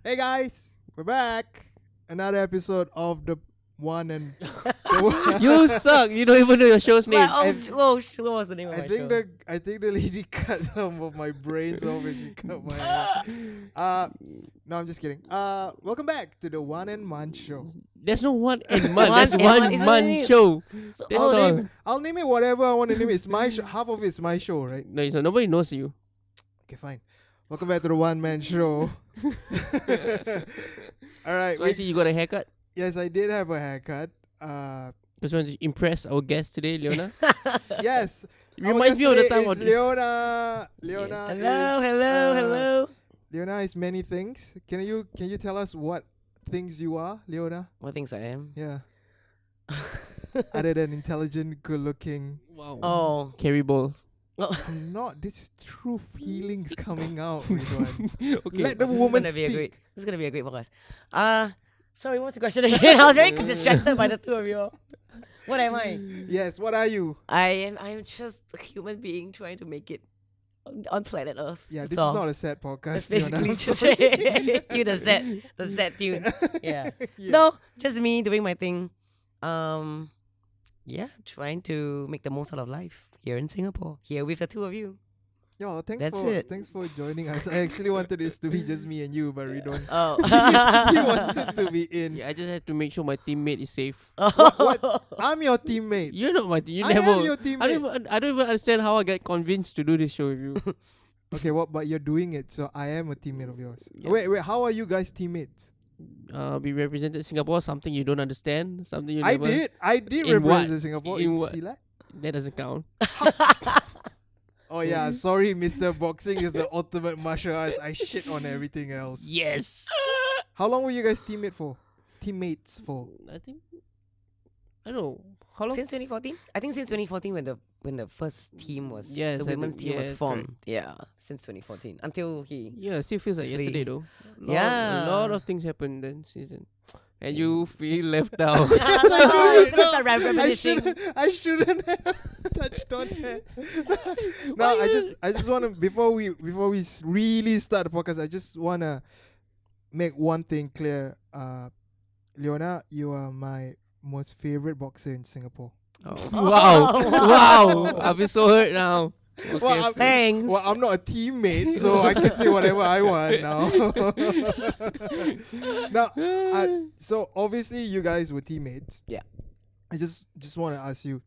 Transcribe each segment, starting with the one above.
Hey guys, we're back. Another episode of the one and You suck. You don't even know your show's name. What was the name of I my think show? the lady cut some of my brains off and she cut my hair. No, I'm just kidding. Welcome back to the Wan Man Show. There's no one and man. One There's and one man. It's man only- show. So, That's I'll all. I'll name it whatever I want to name it. It's my show. Half of it's my show, right? No, so nobody knows you. Okay, fine. Welcome back to the One Man Show. All right. So I see you got a haircut. Yes, I did have a haircut. Just want to impress our guest today, Leona. Yes. It reminds me of the time. Is Leona. Leona. hello, is, hello. Leona is many things. Can you tell us what things you are, Leona? What things I am? Yeah. Other than intelligent, good-looking. Wow. Oh, Carry balls. I'm not. This is true feelings coming out, Ridhwan. Okay. Let the this woman is gonna be a speak. great. This is gonna be a great podcast. Sorry, what's the question again? I was very distracted by the two of you. What am I? Yes. What are you? I am just a human being trying to make it on planet Earth. Yeah. That's This all. is not a sad podcast. That's Leona. basically I'm just sorry. cue the Z tune. Yeah. Yeah. No, just me doing my thing. Yeah, trying to make the most out of life here in Singapore. Here with the two of you. Yo, That's it. thanks for joining us. I actually wanted this to be just me and you, but we don't. Oh. He wanted to be in. Yeah, I just had to make sure my teammate is safe. What? I'm your teammate. You're not my team. You I never. am your I don't even understand how I get convinced to do this show with you. Okay, but you're doing it, so I am a teammate of yours. Yeah. Wait, how are you guys teammates? We represented Singapore. Something you don't understand. Something you I never. did In represent what? Singapore In in what? Silat. That doesn't count. Oh yeah, sorry, Mr. Boxing is the ultimate martial arts. I shit on everything else. Yes. How long were you guys teammates for? I think. I don't know how long. Since 2014? I think since 2014 when the first team was Yes, the I women's think- team was yes, formed. Yeah, since 2014 until he. Yeah, it still feels like Sleep. yesterday though. Yeah. A lot of things happened then since then. And you feel left out. I shouldn't have touched on that. No, I just want to before we really start the podcast, I just want to make one thing clear. Leona, you are my most favorite boxer in Singapore. Wow. I feel so hurt now. Okay, Well, I'm- Thanks. Well, I'm not a teammate, so I can say whatever I want now. Now, so obviously you guys were teammates. Yeah. I just want to ask you,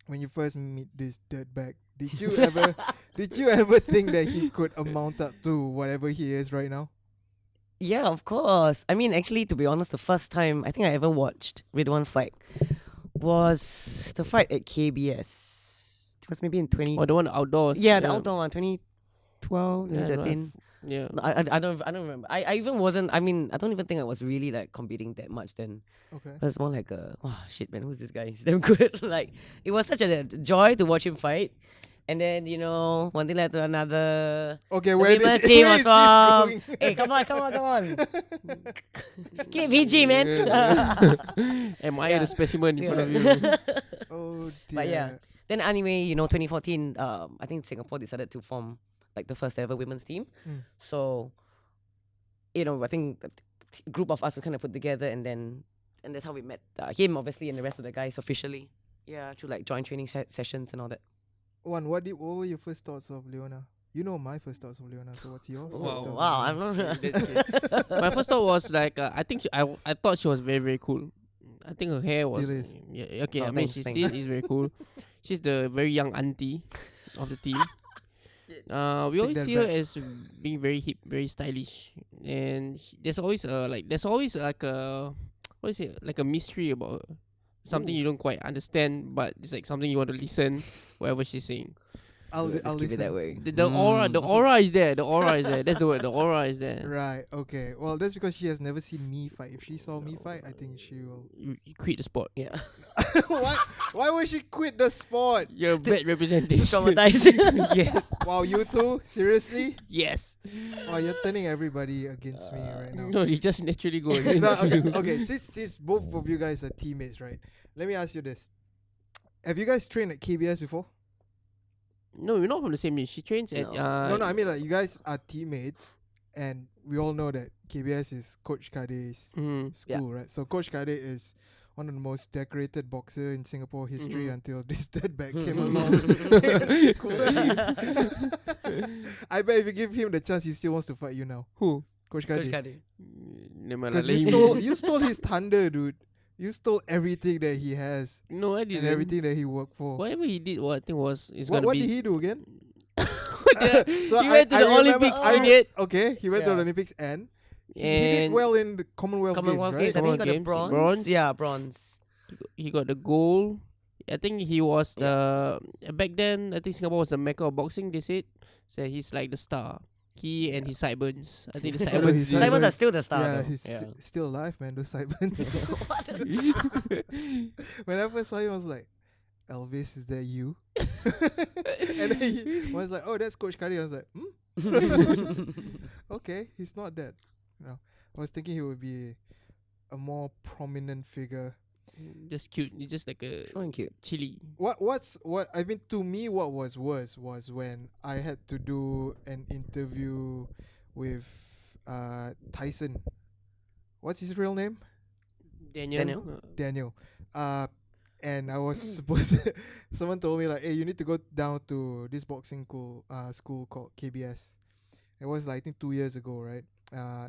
when you first meet this dirtbag, did you ever think that he could amount up to whatever he is right now? Yeah, of course. I mean, actually, to be honest, the first time I think I ever watched Ridhwan fight was the fight at KBS. It was maybe in 20. Oh, the one outdoors. Yeah, the outdoor one, 2012, Yeah, I don't 2013. have- yeah. No, I don't remember. I even wasn't. I mean, I don't even think I was really like competing that much then. Okay. It was more like oh shit, man, who's this guy? He's damn good. Like it was such a joy to watch him fight. And then one thing led to another. Okay, The where women's is team where was is this formed. going? Hey, come on. Keep it PG, man. Am I Yeah. the specimen in front of Yeah. you? Oh dear. But yeah. Then anyway, 2014, I think Singapore decided to form like the first ever women's team. Mm. So, I think a group of us were kind of put together, and that's how we met him, obviously, and the rest of the guys officially. Yeah, through like joint training sessions and all that. What were your first thoughts of Leona? You know my first thoughts of Leona, so what's your first thoughts? of Wow, I'm Leona? not. That's good. My first thought was like I think I thought she was very, very cool. I think her hair was Still is. Yeah, okay. Oh, I mean thanks, she thanks. still is very cool. She's the very young auntie of the team. We Take always that see her back. as being very hip, very stylish, and there's always like a what is it, like a mystery about her. Something you don't quite understand, but it's like something you want to listen whatever she's saying. I'll Let's keep listen. it that way. The aura is there. The aura is there. That's the word. The aura is there. Right, okay. Well, that's because she has never seen me fight. If she saw me fight, I think she will. You quit the sport. Yeah. Why would she quit the sport? You're a bad representation. Traumatizing. Yes. Wow, you two? Seriously? Yes. Wow, you're turning everybody against me right now. No, you just naturally go No, against okay, you. okay. Since both of you guys are teammates, right? Let me ask you this. Have you guys trained at KBS before? No, we're not from the same age. She trains at No. No, I mean like you guys are teammates, and we all know that KBS is Coach Kade's Mm. school, right? So Coach Kade is one of the most decorated boxer in Singapore history until this dirtbag came along. in school. I bet if you give him the chance, he still wants to fight you now. Who? Coach Coach Kade. Kadi. Never mind lah, Because let him- you stole his thunder, dude. You stole everything that he has No, I and didn't. everything that he worked for. Whatever he did, what I think was it's What gonna did be. he do again? He went to the Olympics, idiot. Okay, he went to the Yeah. Olympics and he did And well in the Commonwealth Commonwealth Games, Games. I right? think he got the Games, bronze. bronze. Yeah, bronze. he got the goal. I think he was the back then. I think Singapore was the mecca of boxing. They said so. He's like the star. He and his sideburns. I think the Oh, no, sideburns. his did- Simons are still the star. Yeah, though. he's Yeah. still alive, man. Those sideburns. When I first saw him, I was like, Elvis, is that you? And then he was like, oh, that's Coach Kadi. I was like, okay, he's not that. No, I was thinking he would be a more prominent figure. Just cute. He's just like a So cute. chili. What I mean, to me, what was worse was when I had to do an interview with Tyson. What's his real name? Daniel. Daniel. And I was supposed to, someone told me like, hey, you need to go down to this boxing school called KBS. It was like, I think 2 years ago, right?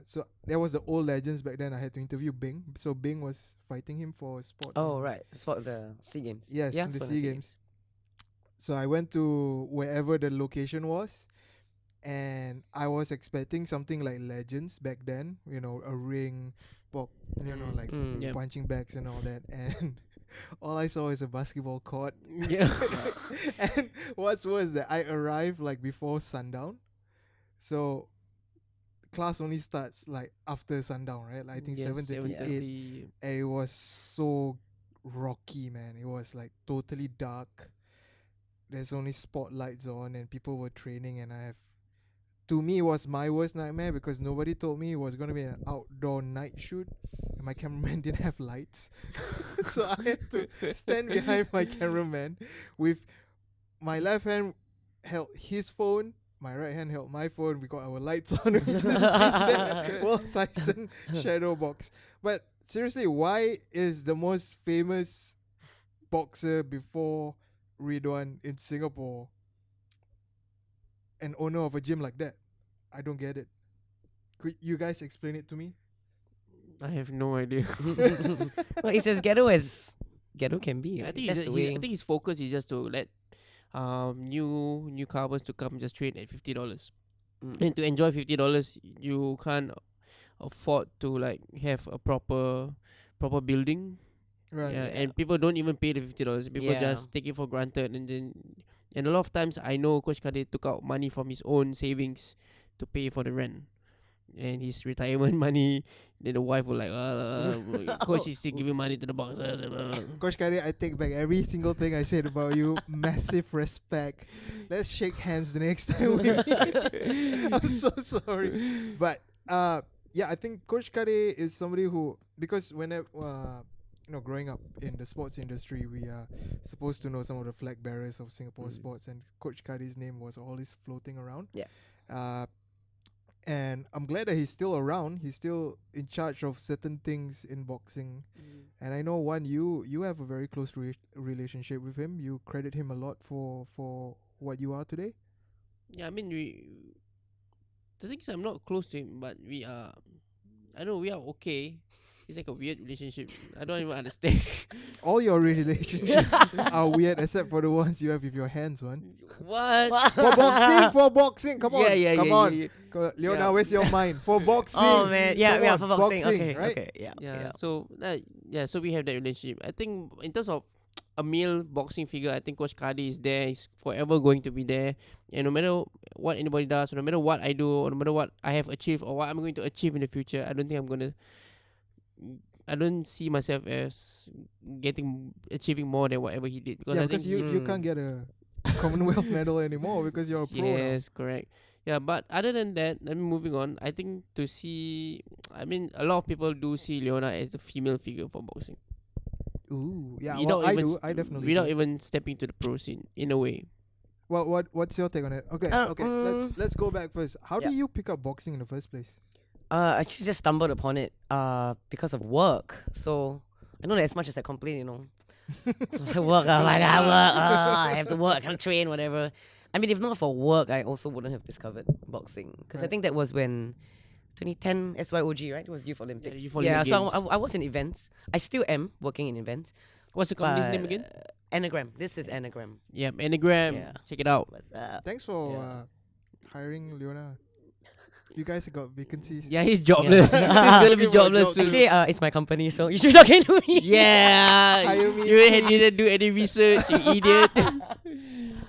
So there was the old legends back then. I had to interview Bing. So Bing was fighting him for a spot. Oh, in- right. Spot the SEA Games. Yes, yeah, in the spot SEA Games. So I went to wherever the location was, and I was expecting something like legends back then. You know, a ring, like Yeah. punching bags and all that. And all I saw is a basketball court. Yeah. And what's worse that I arrived like before sundown, so class only starts like after sundown, right? Like I think 7:38, 7:30. and it was so rocky, man. It was like totally dark. There's only spotlights on, and people were training, and to me, it was my worst nightmare because nobody told me it was going to be an outdoor night shoot, and my cameraman didn't have lights. So I had to stand behind my cameraman with my left hand held his phone, my right hand held my phone. We got our lights on. We just did that while Tyson shadow box. But seriously, why is the most famous boxer before Ridhwan in Singapore an owner of a gym like that? I don't get it. Could you guys explain it to me? I have no idea. Well, it's as ghetto as ghetto can be. I right? think That's the way. I think his focus is just to let newcomers to come just train at $50. And to enjoy $50, you can't afford to like have a proper building. Right. Yeah, and people don't even pay the $50. People Yeah. just take it for granted, and a lot of times I know Coach Kade took out money from his own savings to pay for the rent and his retirement money. Then the wife will like, Coach is still giving money to the boxers. Coach Kari, I take back every single thing I said about you. Massive respect. Let's shake hands the next time we meet. I'm so sorry. But yeah, I think Coach Kari is somebody who, because whenever growing up in the sports industry, we are supposed to know some of the flag bearers of Singapore sports, and Coach Kari's name was always floating around. Yeah. And I'm glad that he's still around. He's still in charge of certain things in boxing. And I know you have a very close relationship with him. You credit him a lot for what you are today. Yeah, I mean the thing is I'm not close to him, but we are okay. It's like a weird relationship. I don't even understand. All your relationships are weird except for the ones you have with your hands, one. What? For boxing, come on. Yeah, come yeah, on. yeah. Leona, Yeah. where's your mind? For boxing. Oh man, yeah, Come yeah, on, for boxing. Okay, right? okay, yeah, Yeah. So so we have that relationship. I think in terms of a male boxing figure, I think Coach Kadi is there. He's forever going to be there. And no matter what anybody does, or no matter what I do, or no matter what I have achieved, or what I'm going to achieve in the future, I don't see myself as achieving more than whatever he did, because Yeah, I because think you can't get a Commonwealth medal anymore because you're a pro now. yes, correct. Yeah, but other than that, moving on. I think a lot of people do see Leona as the female figure for boxing. Ooh, yeah. Without Well, I even do. I definitely without do. even stepping to the pro scene in a way. Well, what's your take on it? Okay, okay. Let's go back first. How Yeah. do you pick up boxing in the first place? I actually just stumbled upon it because of work. So I know that as much as I complain, work, I'm like, I work, I have to work, I can't train, whatever. I mean, if not for work, I also wouldn't have discovered boxing. Because I Right. think that was when 2010 SYOG, right? It was Youth Olympics. Youth Olympic so Games. I was in events. I still am working in events. What's the company's but, name again? Anagram. This is Anagram. Yeah, Anagram. Yeah. Check it out. What's up? Thanks for Yeah. hiring Leona. You guys have got vacancies. Yeah, he's jobless. Yeah. He's gonna be Looking for a jobless job. soon. Actually, it's my company, so you should look into me. Yeah, Hire me, you please. didn't do any research, you idiot.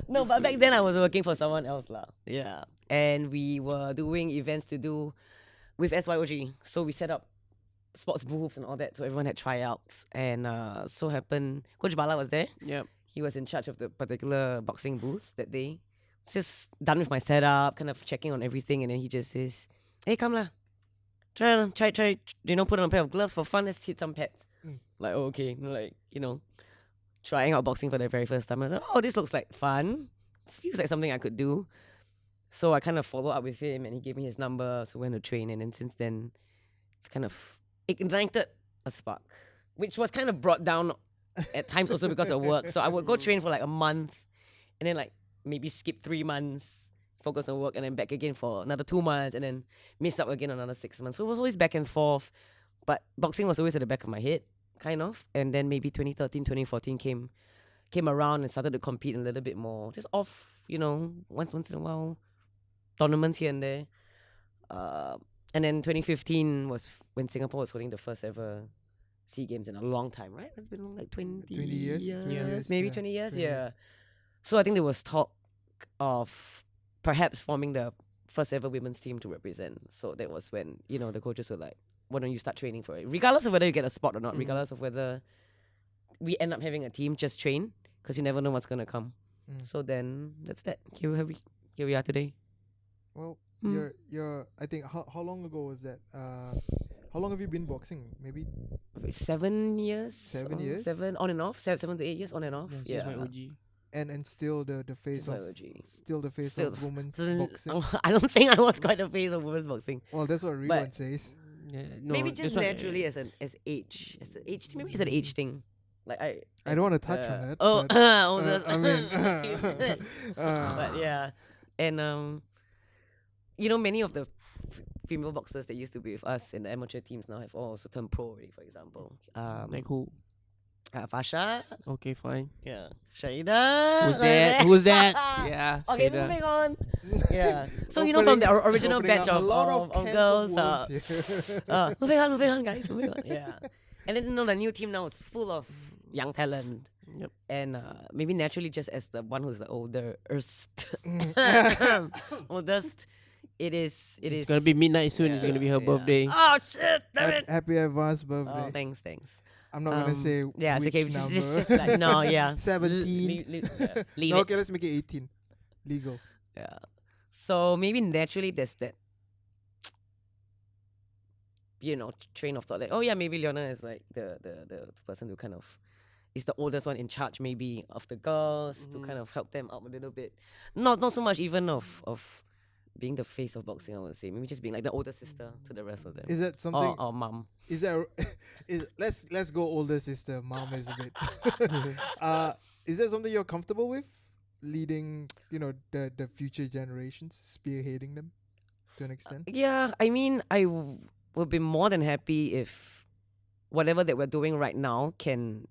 No, but back then I was working for someone else lah. Yeah, and we were doing events to do with SYOG. So we set up sports booths and all that, so everyone had tryouts. And so happened, Coach Bala was there. Yep. He was in charge of the particular boxing booth that day. Just done with my setup, kind of checking on everything, and then he just says, "Hey, come lah, try, put on a pair of gloves for fun. Let's hit some pads." Like, oh, okay, trying out boxing for the very first time. I was like, oh, this looks like fun. This feels like something I could do. So I kind of followed up with him, and he gave me his number. So we went to train, and then since then, kind of ignited a spark, which was kind of brought down at times also because of work. So I would go train for like a month, and then like maybe skip 3 months, focus on work, and then back again for another 2 months, and then miss out again another 6 months. So it was always back and forth. But boxing was always at the back of my head, kind of. And then maybe 2013, 2014 came around and started to compete a little bit more. Just off, once in a while, tournaments here and there. And then 2015 was when Singapore was holding the first ever SEA Games in a long time, right? It's been like 20 years? years, maybe yeah. 20 years, 20 yeah. years. So I think there was talk of perhaps forming the first ever women's team to represent. So that was when, the coaches were like, why don't you start training for it? Regardless of whether you get a spot or not, regardless of whether we end up having a team, just train, because you never know what's going to come. So then that's that. Here we are today. Well, you're. I think how long ago was that? How long have you been boxing? Maybe 7 years. 7 years? 7 on and off. 7 to 8 years on and off. Yeah, my OG. and still the face Since of my OG. still the face Still of women's So, boxing. I don't think I was quite a face of women's boxing. Well, that's what Ridhwan But- says. Yeah, no, Maybe this just one, naturally as age. As the age thing. Maybe it's an age thing. Like I I don't want to touch on that. Oh, but, I mean, but yeah, and many of the female boxers that used to be with us in the amateur teams now have also turned pro already. For example, like who? Fasha, Okay, fine. yeah, Shaida. Who's that? Who's that? Yeah. Okay, Shaida. moving on. Yeah. So from the original opening batch up a of lot of cans girls. worms here. Moving on, guys. Moving on. Yeah. And then the new team now is full of young talent. Yep. And maybe naturally, just as the one who's the oldest, it is. It's gonna be midnight soon. It's gonna be her birthday. Oh shit! Damn it! Happy advance birthday. Oh, thanks. I'm not gonna say Yeah, it's which okay. number. Just like no, yeah. 17. Leave No, it. okay, let's make it 18. Legal. Yeah. So maybe naturally there's that, train of thought. Like, oh yeah, maybe Leona is like the person who kind of is the oldest one in charge, maybe of the girls to kind of help them out a little bit. Not so much even of being the face of boxing. I would say maybe just being like the older sister to the rest of them. Is that something? Or mom. Is that? Let's go older sister. Mom is a bit. Is that something you're comfortable with? Leading, the future generations, spearheading them to an extent. Yeah, I mean, I would be more than happy if whatever that we're doing right now can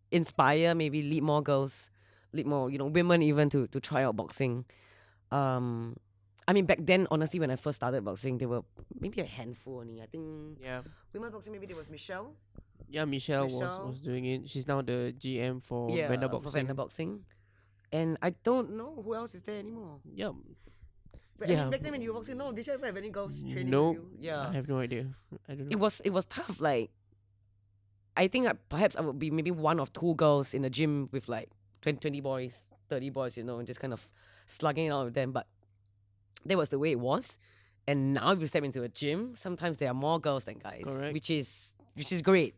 inspire, maybe lead more girls, lead more, women even to try out boxing. I mean, back then, honestly, when I first started boxing, there were maybe a handful only. I think Yeah. women's boxing, maybe there was Michelle. Yeah, Michelle Michelle. was doing it. She's now the GM for Vanda For Boxing. Vanda Boxing. And I don't know who else is there anymore. Yep. But Yeah. back then when you were boxing, no, did you ever have any girls training Nope. with you? Yeah. I have no idea. I don't know. It was tough. Like, I think perhaps I would be maybe 1 or 2 girls in the gym with like 20 boys, 30 boys, and just kind of slugging it out with them. But that was the way it was. And now if you step into a gym, sometimes there are more girls than guys, Correct. which is great,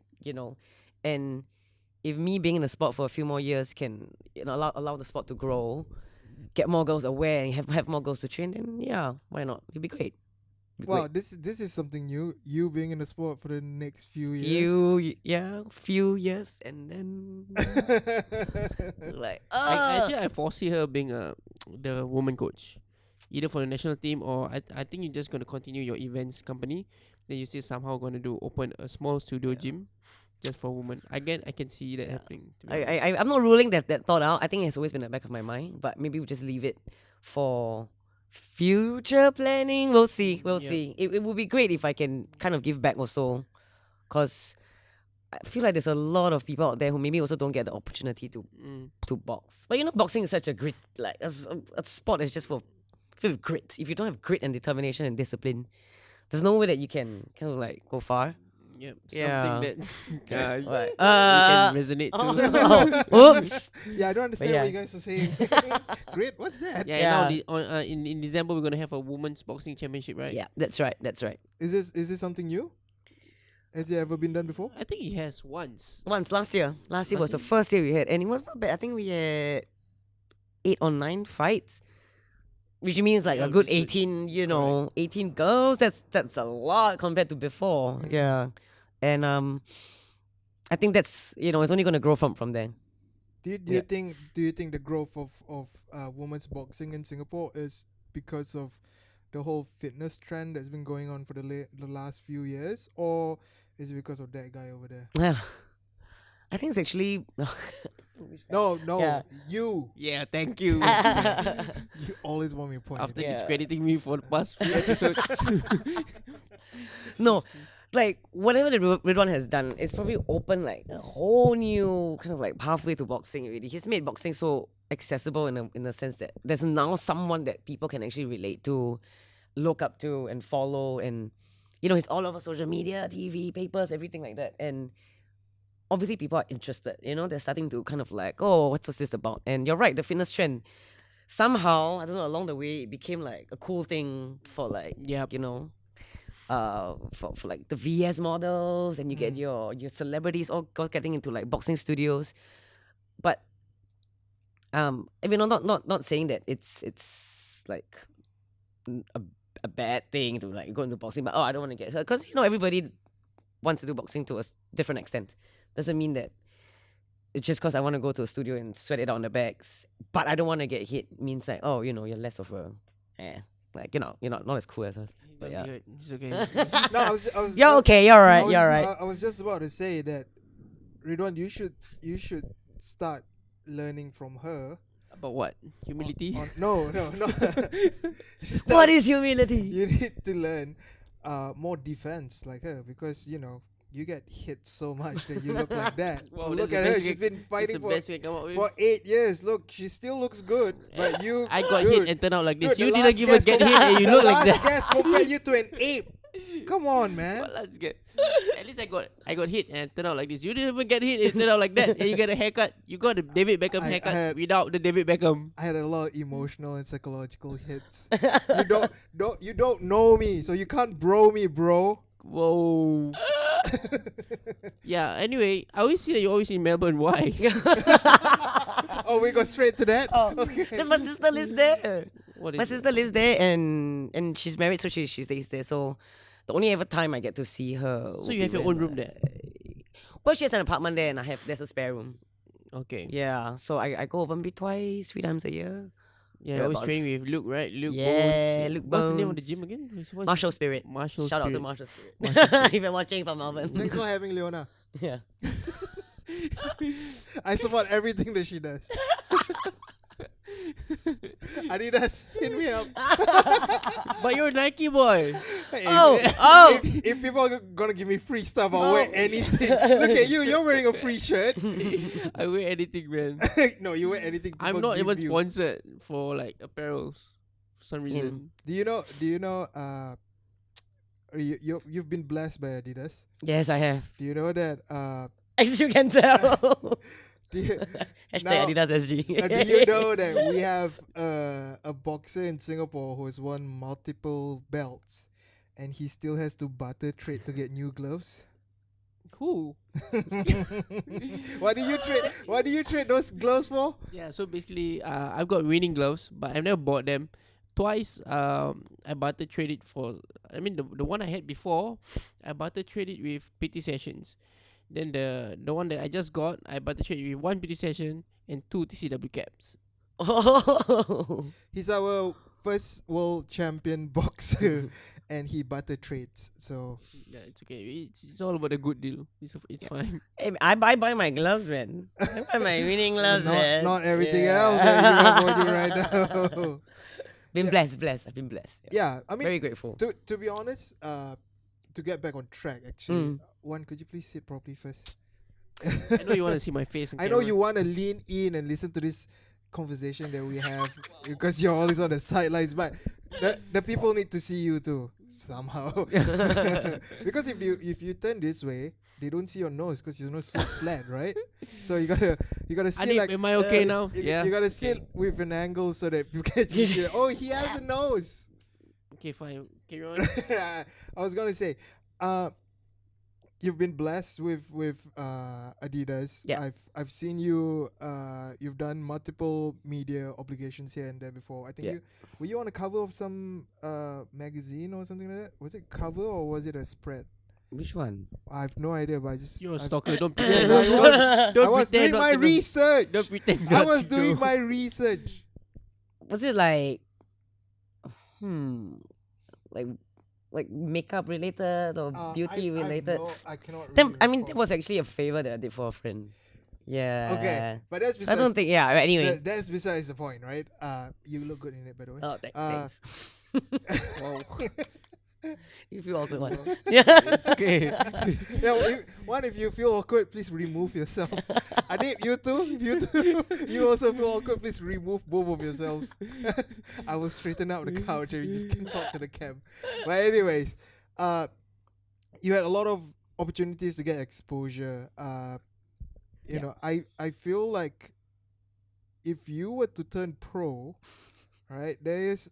And if me being in the sport for a few more years can allow the sport to grow, get more girls aware, and have more girls to train, then yeah, why not? It'd be great. Wow, this is something new. You being in the sport for the next few years. few years, and then like I foresee her being the woman coach, either for the national team or I think you're just gonna continue your events company. Then you still somehow gonna open a small studio gym, just for women. Again, I can see that happening. To be honest. I'm not ruling that thought out. I think it has always been at the back of my mind, but maybe we just leave it for future planning. We'll see. We'll see. It would be great if I can kind of give back also, because I feel like there's a lot of people out there who maybe also don't get the opportunity to box. But boxing is such a grit, like a sport that's just filled with grit. If you don't have grit and determination and discipline, there's no way that you can kind of like go far. Yep. Yeah. Something that we Right. can resonate to. Oops. Yeah, I don't understand yeah. what you guys are saying. Great, what's that? Yeah. Now in December we're gonna have a women's boxing championship, right? Yeah, that's right. That's right. Is this something new? Has it ever been done before? I think he has once. Once last year. Last year was the year? first year we had, and it was not bad. I think we had 8 or 9 fights, which means like Yeah, a good which is 18. 18 girls. That's a lot compared to before. Yeah, and I think that's it's only gonna grow from there. Do you think the growth of women's boxing in Singapore is because of the whole fitness trend that's been going on for the last few years, or is it because of that guy over there? Yeah, I think it's actually No, Yeah. you. Yeah, thank you. You always want me to point. After Yeah. discrediting me for the past few episodes. no. Like whatever the Ridhwan has done, it's probably opened like a whole new kind of like pathway to boxing already. He's made boxing so accessible in a sense that there's now someone that people can actually relate to, look up to, and follow. And he's all over social media, TV, papers, everything like that. And obviously people are interested. They're starting to kind of like, oh, what's this about? And you're right, the fitness trend somehow, I don't know, along the way it became like a cool thing for like Yep. for like the VS models, and you get your celebrities all getting into like boxing studios. But not saying that it's like a bad thing to like go into boxing, but I don't want to get hurt, because everybody wants to do boxing to a different extent. Doesn't mean that it's just because I want to go to a studio and sweat it out on the backs, but I don't want to get hit means like, you're less of a like you're not as cool as us. But yeah. It's okay. No, I was. You're okay. You're I right. was, You're right. I was just about to say that, Ridhwan, you should start learning from her. About what? Humility? No. What is humility? You need to learn more defense like her, because you get hit so much that you look like that. Wow, Look that's at the her; best she's been fighting That's the best we can come up with. for 8 years. Look, she still looks good, but you. I got dude, hit and turned out like this. dude, You the didn't last even guest get hit and you look like The that. last guest compared you to an ape. Come on, man. Well, let's get. At least I got hit and turned out like this. You didn't even get hit and turned out like that. And you get a haircut. You got the David Beckham I haircut had- without the David Beckham. I had a lot of emotional and psychological hits. You don't know me, so you can't bro me, bro. Whoa. Yeah. Anyway, I always see that you're always in Melbourne. Why? Oh, we go straight to that. Okay. Because my sister lives there. What is My it? sister lives there, and she's married, so she stays there. So the only ever time I get to see her. So would you have be your when, own room there. Well, she has an apartment there, and there's a spare room. Okay. Yeah, so I go over maybe 3 times a year. Yeah, Yeah, I was but training with Luke, right? Luke Yeah, Bones. Luke What's the name of the Bones. gym again? What's Marshall Spirit. Marshall Shout out to Spirit. Marshall Spirit. Marshall Spirit. If you're watching from Melbourne. Thanks for having Leona. Yeah. I support everything that she does. Adidas, hit me up. But you're a Nike boy. Hey, Oh. if people are gonna give me free stuff, I'll wear anything. Look at you, you're wearing a free shirt. I wear anything, man. No, you wear anything. I'm people not give even you. sponsored for like apparels for some reason. Do you know? You've been blessed by Adidas. Yes, I have. Do you know that? As you can tell. Do you, Hashtag Now- Adidas SG. do you know that we have a boxer in Singapore who has won multiple belts, and he still has to barter trade to get new gloves? Cool. What do you trade those gloves for? Yeah, so basically, I've got winning gloves, but I've never bought them. twice I barter traded for. I mean the one I had before, I barter traded with PT sessions. Then the one that I just got, I barter traded with 1 PT session and 2 TCW caps. Oh. He's our first world champion boxer, and he butter trades. So Yeah, it's okay. It's all about a good deal. It's fine. Hey, I buy my gloves, man. I buy my winning gloves, man. not everything else that you have on you right now. Been blessed. I've been blessed. Yeah, I mean, Very grateful. to be honest, to get back on track, actually, one, could you please sit properly first? I know you want to see my face. I know you want to lean in and listen to this conversation that we have because you're always on the sidelines, but the people need to see you too somehow. Because if you turn this way, they don't see your nose because your nose is so flat, right? So you gotta sit like. Am I okay now? Yeah. You gotta sit with an angle so that you can see. Oh, he has a nose. Okay, fine. Carry on. I was gonna say, you've been blessed with Adidas. Yeah. I've seen you. You've done multiple media obligations here and there before. I think were you on the cover of some magazine or something like that? Was it cover or was it a spread? Which one? I have no idea, but I just. You're a I've- stalker. Don't Yes, pretend. I was pretend doing not my to know. research. Don't pretend. I not was to doing know. my research. Was it like like makeup related or beauty related? I cannot. That, really I mean, that recall. was actually a favor that I did for a friend. Yeah. Okay, but that's I besides. don't think. Yeah. Anyway. That's besides the point, right? You look good in it, by the way. Oh, thanks. Wow. You feel awkward one. It's okay. Yeah, if you feel awkward, please remove yourself. Adib, you too. If you too, you also feel awkward, please remove both of yourselves. I will straighten out the couch and you just can talk to the cam. But anyways, you had a lot of opportunities to get exposure. You know, I feel like if you were to turn pro, right, there is.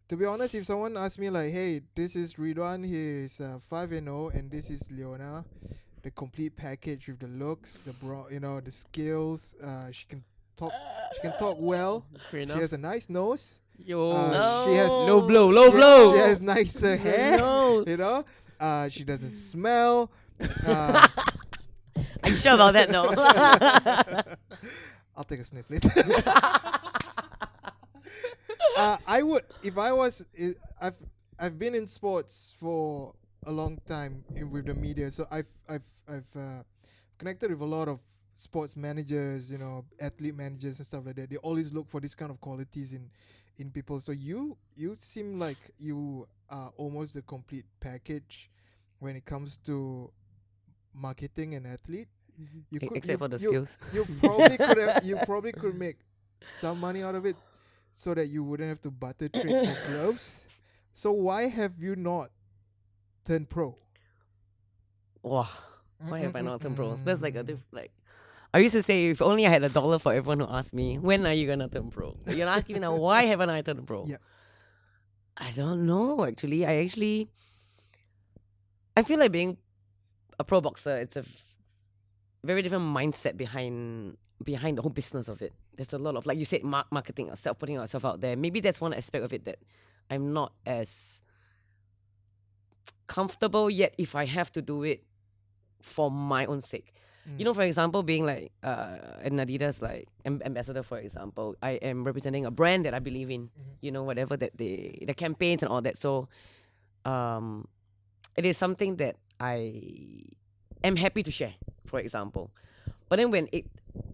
To be honest, if someone asked me like, "Hey, this is Ridhwan, he is 5-0, and this is Leona," the complete package with the looks, the skills. She can talk well. Fair She enough. has a nice nose. Yo. She has Low blow. She has nice hair. Nose. You know, she doesn't smell. Are you sure about that? No. I'll take a sniff later. I would, if I was, I've been in sports for a long time with the media, so I've connected with a lot of sports managers, athlete managers and stuff like that. They always look for this kind of qualities in people. So you seem like you are almost the complete package when it comes to marketing an athlete. You Except for the skills. You probably could make some money out of it, so that you wouldn't have to barter trade for gloves. So why have you not turned pro? Wow. Why have I not turned pro? That's like I used to say, if only I had $1 for everyone who asked me, when are you gonna turn pro? You're asking me now, why haven't I turned pro? Yeah. I don't know. Actually, I feel like being a pro boxer. It's a very different mindset behind the whole business of it. There's a lot of, like you said, marketing ourselves, putting ourselves out there. Maybe that's one aspect of it that I'm not as comfortable yet if I have to do it for my own sake. For example, being like an Adidas like ambassador, for example, I am representing a brand that I believe in. Whatever that the campaigns and all that. So, it is something that I am happy to share. For example, but then when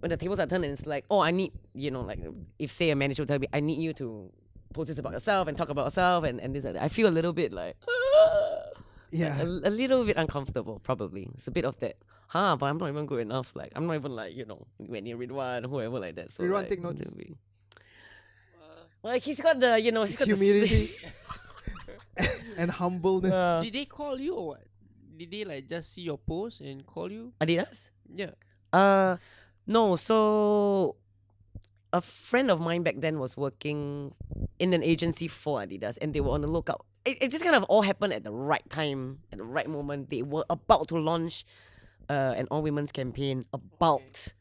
the tables are turned and it's like, oh, I need, like if say a manager will tell me, I need you to post this about yourself and talk about yourself and this and that, I feel a little bit like, Yeah. a little bit uncomfortable, probably. It's a bit of that, but I'm not even good enough. Like, I'm not even like, when you're Ridhwan, whoever like that. So Ridhwan, like, take notes. Well, he's got the, he's got the Humility and humbleness. Did they call you or what? Did they like just see your post and call you? Adidas? Yeah. No, so a friend of mine back then was working in an agency for Adidas and they were on the lookout. It just kind of all happened at the right time, at the right moment. They were about to launch an all-women's campaign about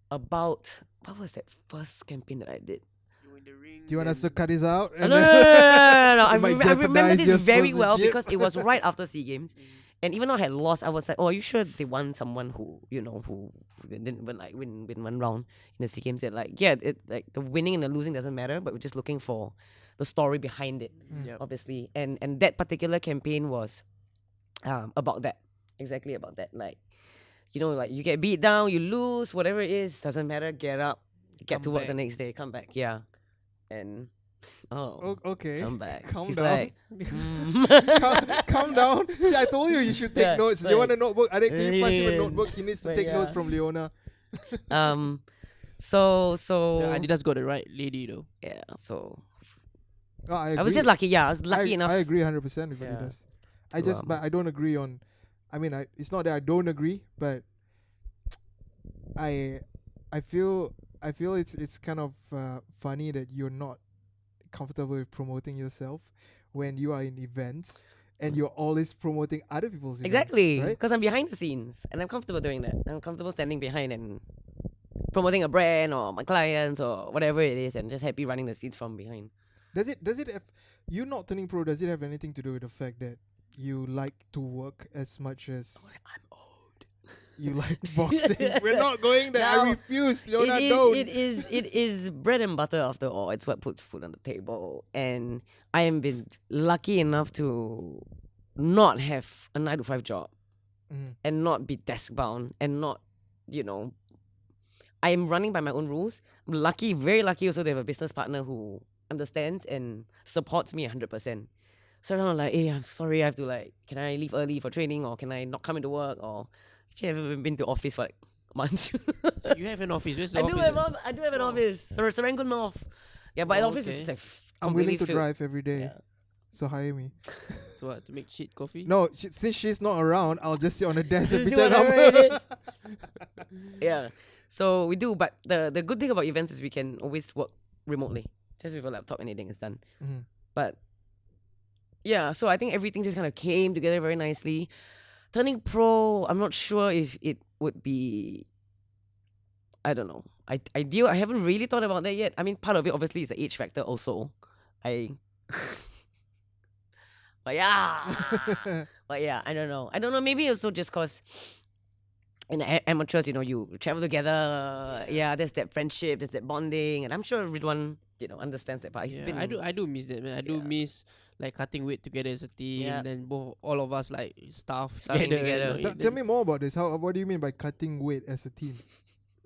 what was that first campaign that I did? You were the ring. Do you want us to cut this out? No. I, It might I remember jeopardize your this very well sponsorship. because it was right after SEA Games. And even though I had lost, I was like, "Oh, are you sure they want someone who who didn't win one round in the SEA Games?" That like, yeah, like the winning and the losing doesn't matter, but we're just looking for the story behind it, Yep. obviously. And that particular campaign was about that, exactly about that. Like, like you get beat down, you lose, whatever it is, doesn't matter. Get up, get Come to work the back. next day, come back, and Okay. come back. Calm He's down. like, Calm down. See, I told you you should take Yeah, notes. You like- want a notebook? Can you pass him a Yeah. notebook? He needs to But take notes yeah. from Leona. So Yeah, Adidas got the right lady though. yeah, so Oh, I I was just lucky. Yeah, I was lucky enough. I agree 100% with Yeah. Adidas. To, But I don't agree on. I mean, it's not that I don't agree, but I feel it's kind of funny that you're not comfortable with promoting yourself when you are in events and you're always promoting other people's events. Exactly, Right? because I'm behind the scenes and I'm comfortable doing that. I'm comfortable standing behind and promoting a brand or my clients or whatever it is, and just happy running the scenes from behind. Does it have you not turning pro? Does it have anything to do with the fact that you like to work as much as I'm old. you like boxing? We're not going there. I No, refuse, Leona. It Don't. is bread and butter after all. It's what puts food on the table, and I am been lucky enough to not have a 9 to 5 job Mhm. and not be desk bound and not, I am running by my own rules. I'm lucky, very lucky also to have a business partner who understands and supports me 100%. So I'm not like, hey, I'm sorry, I have to can I leave early for training, or can I not come into work, or actually I haven't been to office for months. You have an office. Where's the I office? do have an Wow. office. Serangoon North. Yeah, but the Oh, office is okay. just I'm willing to completely filled. drive every day, Yeah. so hire me. So what, to make shit coffee? No, since she's not around, I'll just sit on the desk and Just do pretend I'm whatever it her. is. Yeah. So we do, but the good thing about events is we can always work remotely. Just with a laptop, anything is done. Mhm. But yeah, so I think everything just kind of came together very nicely. Turning pro, I'm not sure if it would be, I don't know, ideal. I haven't really thought about that yet. I mean, part of it obviously is the age factor also. But yeah. But yeah, I don't know. Maybe also just because in the amateurs, you travel together. Yeah, there's that friendship, there's that bonding, and I'm sure everyone understands that. But he's Yeah, been I do miss that, man. I do Yeah. miss like cutting weight together as a team. Yeah. Then all of us like staff Staffing together. together. You know, Tell me more about this. What do you mean by cutting weight as a team?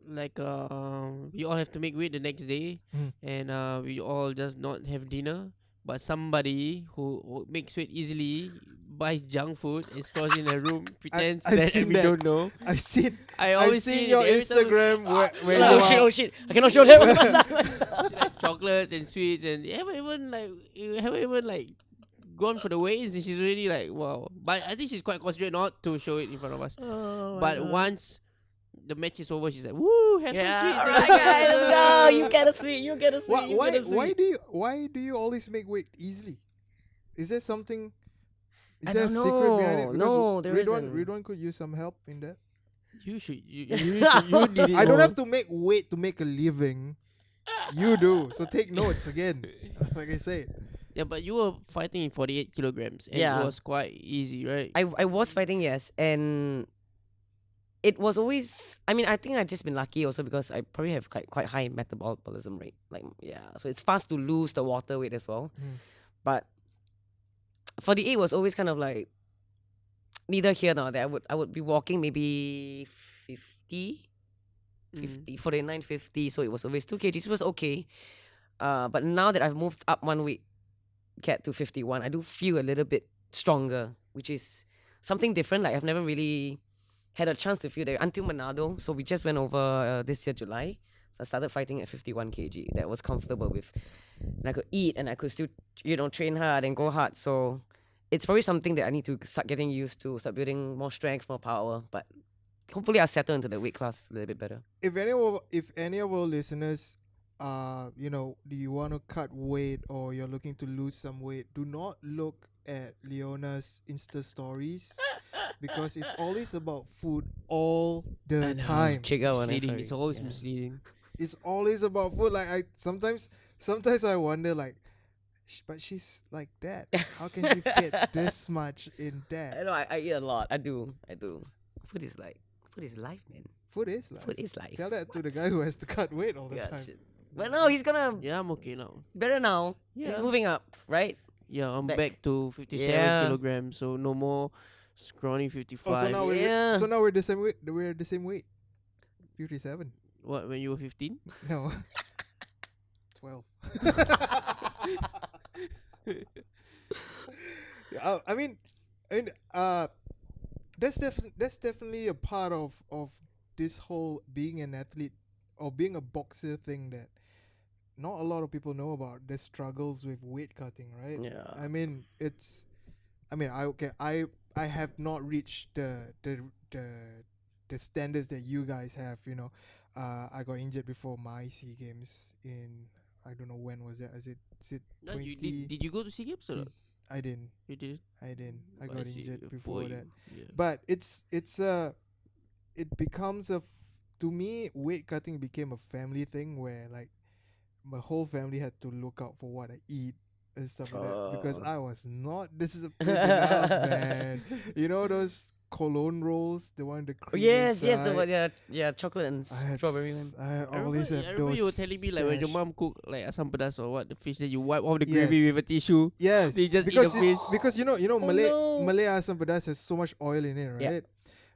like we all have to make weight the next day, Mm. and we all just not have dinner. But somebody who makes weight easily buys junk food and stores in a room, pretends I've that seen we that. don't know. I've seen I I've always seen see your it every time. Instagram where oh you shit, are. oh shit! I cannot show them. She like chocolates and sweets, and you haven't even like gone for the weigh-ins, and she's already like, wow. But I think she's quite considerate not to show it in front of us. Oh, But once the match is over, she's like, woo, have yeah, some sweets. alright, guys, let's go. You get a sweet. You get a sweet. you Why get a sweet. why do you always make weight easily? Is there something? Is I there a don't secret behind it? know. Because No, there isn't. Ridhwan could use some help in that. You should. You need it. I don't more. have to make weight to make a living. You do. So take notes again. Like I said. Yeah, but you were fighting in 48 kilograms, and Yeah. it was quite easy, right? I was fighting, yes, and it was always. I mean, I think I've just been lucky also because I probably have quite high metabolism rate. So it's fast to lose the water weight as well. Mm. But 48 was always kind of like neither here nor there. I would be walking maybe 50, 49, 50. So it was always 2 kgs. It was okay. But now that I've moved up 1 week, get to 51, I do feel a little bit stronger, which is something different. Like I've never really had a chance to feel that until Manado. So we just went over this year, July. So I started fighting at 51 kg. That was comfortable with. And I could eat and I could still, train hard and go hard. So it's probably something that I need to start getting used to, start building more strength, more power. But hopefully I'll settle into the weight class a little bit better. If any of our listeners do you want to cut weight or you're looking to lose some weight, do not look at Leona's Insta stories because it's always about food all the time. Chicken one, Misleading. sorry. It's always Yeah. misleading. it's always about food. Like I sometimes I wonder like, but she's like that. How can she fit this much in I that? know. I eat a lot. I do. Food is life, man. Food is like. Food is life. Tell that to the guy who has to cut weight all the Yeah, time. shit. But no, he's gonna Yeah, I'm okay now. better now. Yeah. He's moving up, right? Yeah, I'm Back. back to 57 Yeah. kilograms, so no more scrawny 55. Oh, so now Yeah. we're the same weight. We're the same weight. 57. What, when you were 15? No. 12. Yeah, I mean, that's definitely a part of this whole being an athlete or being a boxer thing that not a lot of people know about. The struggles with weight cutting, right? Yeah. I mean, I have not reached the standards that you guys have. I got injured before my SEA Games in, I don't know when was that. Is it No, 20? did you go to SEA Games or not? I didn't. You did. I I got see, injured poor before you. that. Yeah. But it becomes to me, weight cutting became a family thing where like my whole family had to look out for what I eat and stuff like that because Oh. I was not disciplined enough, man. You know those cologne rolls, the one the cream Yes, the inside? one, yeah, chocolate and I had strawberry one. I I always have remember those. you were telling me like when your stash- mom cook like asam pedas or what the fish, then you wipe off the gravy Yes. with a tissue. Yes, They just eat because the fish. because Oh, no. Malay asam pedas has so much oil in it, right? Yeah.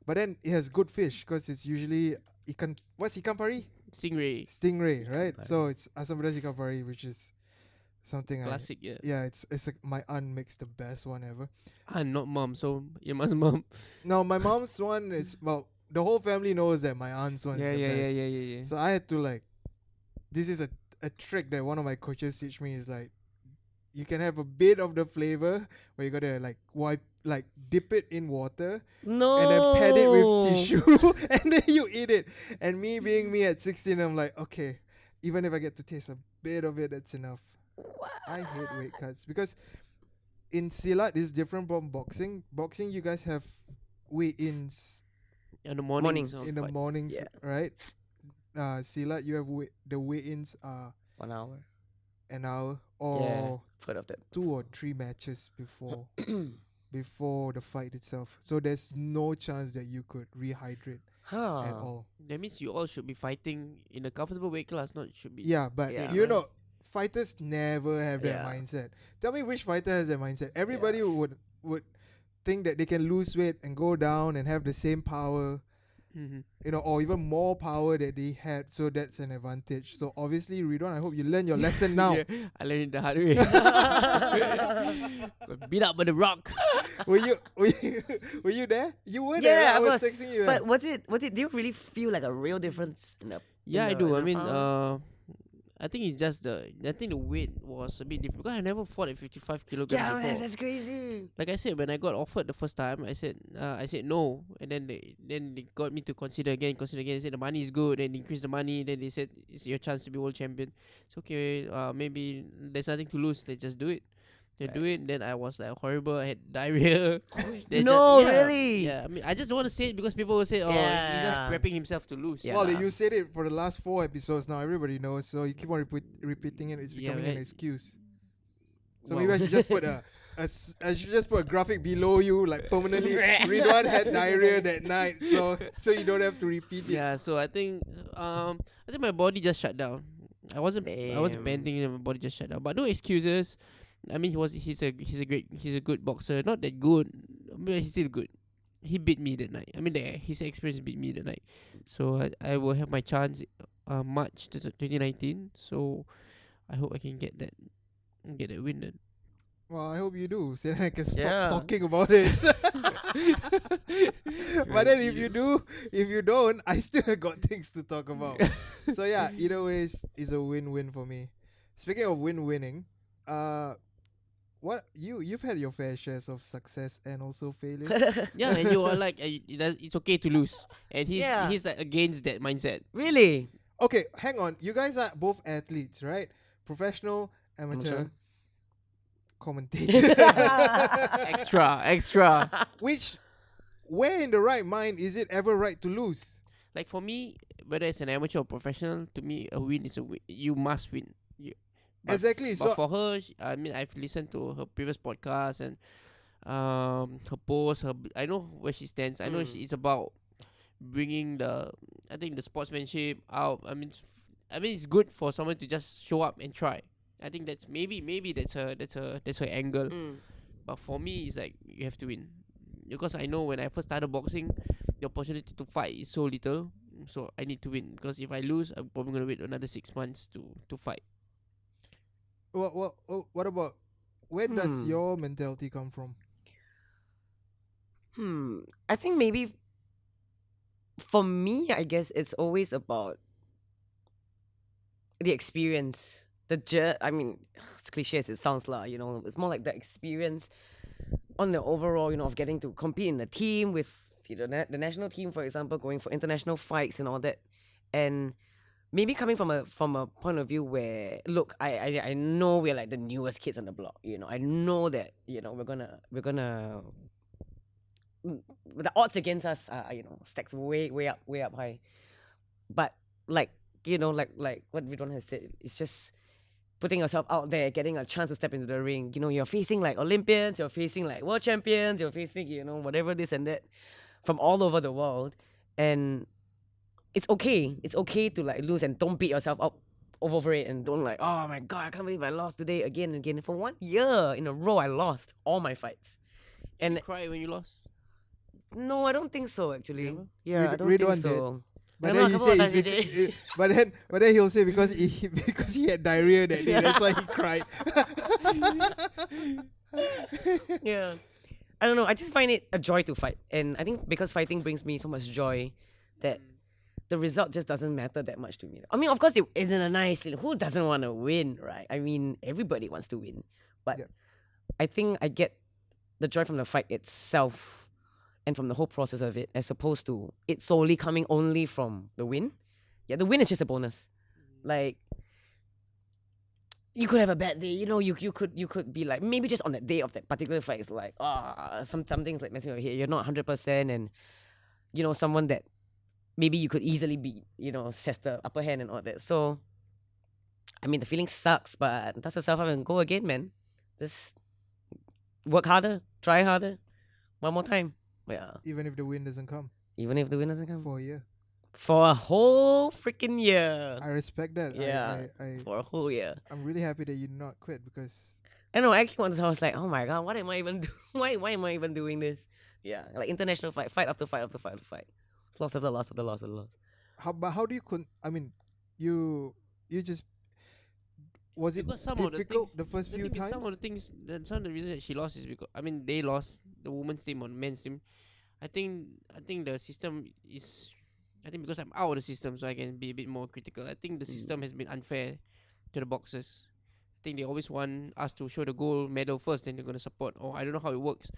But then it has good fish because it's usually ikan pari? Stingray. Stingray, right? pari. So it's asam pedas ikan pari, which is something Classic, yeah. yeah, it's my aunt makes the best one ever. Not mom, so Iman's mom. No, my mom's one is the whole family knows that my aunt's one is Yeah, the yeah, yeah, best. yeah, yeah, yeah. So I had to like, this is a trick that one of my coaches teach me is like, you can have a bit of the flavor where you gotta like dip it in water No. and then pat it with tissue and then you eat it. And me being me at 16, I'm like, okay, even if I get to taste a bit of it, that's enough. I hate weight cuts because in Silat is different from boxing. Boxing, you guys have weigh-ins In the mornings. Mornings. in the mornings, Yeah. right? Silat, you have the weigh-ins are 1 hour. an hour Yeah. or Heard of that. 2 or 3 matches before the fight itself. So there's no chance that you could rehydrate at all. That means you all should be fighting in a comfortable weight class, not should be. Yeah, but Yeah. you know, fighters never have that Yeah. mindset. Tell me which fighter has that mindset. Everybody would think that they can lose weight and go down and have the same power, Mhm. or even more power that they had. So that's an advantage. So obviously, Ridhwan, I hope you learn your lesson now. Yeah, I learned it the hard way. Got beat up by the rock. were you were you there? You were Yeah, there. Right? I I was was. texting you. But was it? Do you really feel like a real difference in the? Yeah, I in do. the I mean, power? I think it's just I think the weight was a bit different because I never fought at 55 kilograms Yeah, before. man, that's crazy. Like I said, when I got offered the first time, I said no, and then they got me to consider again. They said the money is good, and increase the money. Then they said it's your chance to be world champion. It's okay. Maybe there's nothing to lose. Let's just do it. They do it. Then I was like horrible. I had diarrhea. They No, yeah, really? Yeah. I mean, I just don't want to say it because people will say, he's just Yeah. prepping himself to lose. Yeah. Well, you said it for the last 4 episodes now. Everybody knows. So you keep on repeating it. It's Yeah, becoming an right. excuse. So Wow. maybe I should just put I should just put a graphic below you, like permanently. Ridhwan had diarrhea that night, so you don't have to repeat it. Yeah, so I think my body just shut down. I wasn't Damn. panting and my body just shut down. But no excuses. I mean he's a good boxer. Not that good, but he's still good. He beat me that night. I mean his experience beat me that night. So I will have my chance March 2019. So I hope I can get that win then. Well, I hope you do, so then I can stop Yeah. talking about it. But then if you don't, I still got things to talk about. So yeah, either way is a win-win for me. Speaking of win-winning, what you've had your fair shares of success and also failures. Yeah, and you are like it's okay to lose. And Yeah. he's like against that mindset. Really? Okay, hang on. You guys are both athletes, right? Professional, amateur, Amateur. commentator. Extra. Which, where in the right mind is it ever right to lose? Like for me, whether it's an amateur or professional, to me a win is a win. You must win. But Exactly. But So for her, I mean, I've listened to her previous podcast and her post. I know where she stands. I know it's about bringing I think the sportsmanship out. I mean, it's good for someone to just show up and try. I think that's maybe that's her angle. But for me, it's like you have to win, because I know when I first started boxing, the opportunity to fight is so little. So I need to win, because if I lose, I'm probably gonna wait another 6 months to fight. what about, where does your mentality come from? I think maybe for me, I guess it's always about the experience. I mean, it's cliche as it sounds, it's more like the experience on the overall, of getting to compete in a team with, the national team, for example, going for international fights and all that. And maybe coming from a point of view where, look, I know we're like the newest kids on the block, I know that, we're gonna the odds against us are, stacked way up high. But like what Ridhwan has said, it's just putting yourself out there, getting a chance to step into the ring. You're facing like Olympians, you're facing like world champions, you're facing, whatever this and that from all over the world. And it's okay. It's okay to like lose, and don't beat yourself up over it, and don't like, oh my God, I can't believe I lost today again and again. For 1 year in a row, I lost all my fights. And And you cry when you lost? no, I don't think so actually. Never? Yeah, I don't Ridhwan think so. But I know then a he couple of says, times he did. but then he'll say because he had diarrhea that day, that's why he cried. Yeah. I don't know. I just find it a joy to fight. And I think because fighting brings me so much joy that the result just doesn't matter that much to me. I mean, of course, it isn't a nice thing. Who doesn't want to win, right? I mean, everybody wants to win. But Yeah. I think I get the joy from the fight itself and from the whole process of it, as opposed to it solely coming only from the win. Yeah, the win is just a bonus. Like, you could have a bad day, you could be like, maybe just on that day of that particular fight, it's like, something's like messing with your head, you're not 100%, and someone that maybe you could easily beat, has the upper hand and all that. So I mean, the feeling sucks, but dust yourself up and go again, man. Just work harder, try harder, one more time. Yeah, Even if the win doesn't come even if the win doesn't come for a year. for a whole freaking year. I respect that. Yeah, for a whole year. I'm really happy that you did not quit, because I know. Actually, once I was like, "Oh my God, what am I even doing? Why am I even doing this?" Yeah, like international fight after fight after fight after fight, loss after loss after loss after loss. how do you I mean, you just, was it Because some of the difficult things, the first few thing is, times? some of the things, some of the reasons that she lost is because, I mean, they lost, the women's team or the men's team. I think the system is, I think because I'm out of the system, so I can be a bit more critical. I think the system has been unfair to the boxers. I think they always want us to show the gold medal first, then they're gonna support. Or I don't know how it works.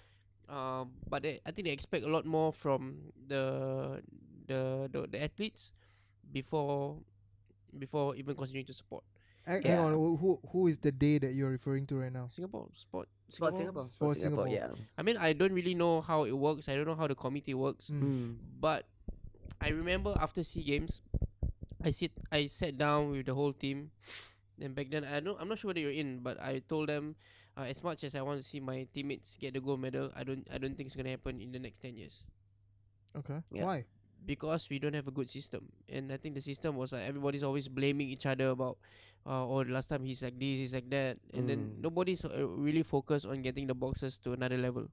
But I think they expect a lot more from the athletes before even considering to support. Hang on, who is the day that you're referring to right now? Singapore. Sport Singapore. Singapore, yeah. I mean, I don't really know how it works. I don't know how the committee works. But I remember after SEA Games, I sat down with the whole team. And back then, I'm not sure whether you're in, but I told them, as much as I want to see my teammates get the gold medal, I don't think it's gonna happen in the next 10 years. Okay. Yeah. Why? Because we don't have a good system. And I think the system was like, everybody's always blaming each other about, oh, last time he's like this, he's like that. And then nobody's really focused on getting the boxers to another level.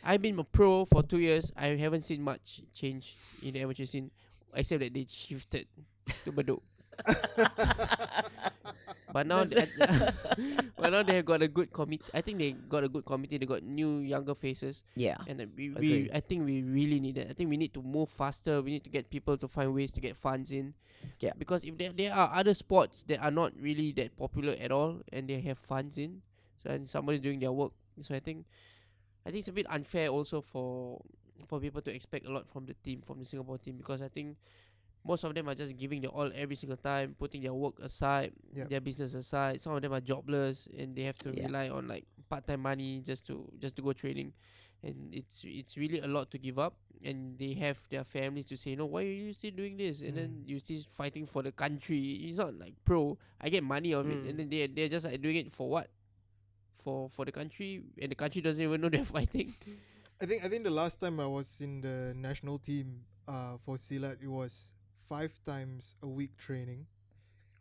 I've been a pro for 2 years. I haven't seen much change in the amateur scene, except that they shifted to Bedok. But now, but now they have got a good committee. I think they got a good committee. They got new, younger faces. Yeah. And Agree. I think we really need it. I think we need to move faster. We need to get people to find ways to get funds in. Yeah. Because if there are other sports that are not really that popular at all, and they have funds in, so and somebody's doing their work. So I think it's a bit unfair also for people to expect a lot from the Singapore team, because I think most of them are just giving their all every single time, putting their work aside, their business aside. Some of them are jobless, and they have to rely on like part-time money just to go training. and it's really a lot to give up. And they have their families to say, no, why are you still doing this? And then you still fighting for the country. It's not like pro. I get money of it, and then they're just like doing it for what? For the country, and the country doesn't even know they're fighting. I think the last time I was in the national team for Silat, it was 5 times a week training.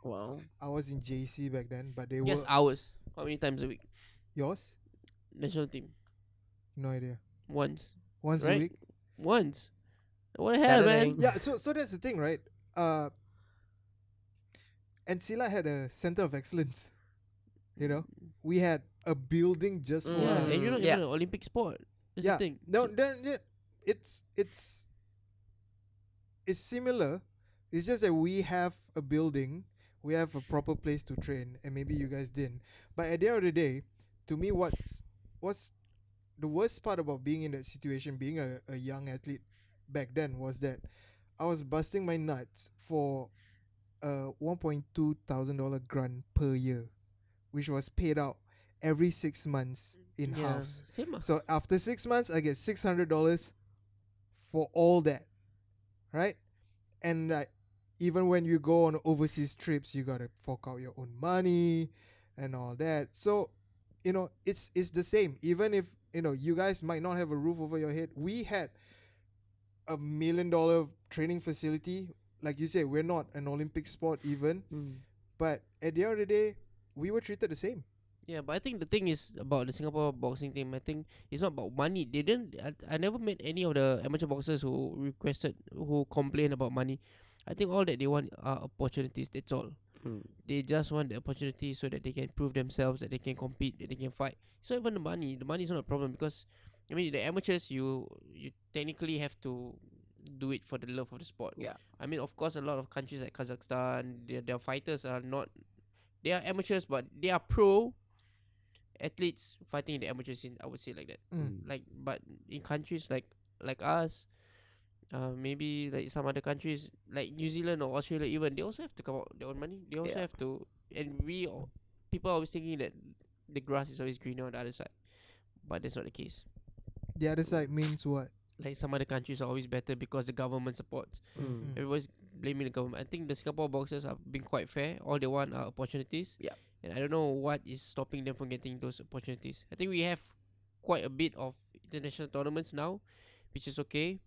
Wow. I was in JC back then, but they Guess were hours. How many times a week? yours. National team. No idea. Once. Once a Right? week. Once. What the hell, Saturday. man? Yeah. So that's the thing, right? And Silat had a center of excellence. You know, we had a building just for Yeah, us. and you're not Yeah. even an Olympic sport. That's Yeah. the thing. No, So- then it's similar. It's just that we have a building, we have a proper place to train, and maybe you guys didn't. But at the end of the day, to me, what's the worst part about being in that situation, being a young athlete back then, was that I was busting my nuts for a $1,200 grant per year, which was paid out every 6 months in yeah, halves. same. So after 6 months, I get $600 for all that, right? And even when you go on overseas trips, you gotta fork out your own money and all that. So, it's the same. Even if you guys might not have a roof over your head, we had $1 million training facility. Like you said, we're not an Olympic sport even, but at the end of the day, we were treated the same. Yeah, but I think the thing is about the Singapore boxing team. I think it's not about money. They didn't. I never met any of the amateur boxers who complain about money. I think all that they want are opportunities. That's all. They just want the opportunity so that they can prove themselves, that they can compete, that they can fight. It's not even the money. The money is not a problem because, I mean, the amateurs you technically have to do it for the love of the sport. Yeah. I mean, of course, a lot of countries like Kazakhstan, their fighters are not. They are amateurs, but they are pro athletes fighting in the amateur scene. I would say like that. Like, but in countries like us, maybe like some other countries like New Zealand or Australia, even they also have to come out their own money. They also have to, and people are always thinking that the grass is always greener on the other side, but that's not the case. The other side means what? Like some other countries are always better because the government supports. Everybody's blaming the government. I think the Singapore boxers are being quite fair. All they want are opportunities. Yeah. And I don't know what is stopping them from getting those opportunities. I think we have quite a bit of international tournaments now, which is okay.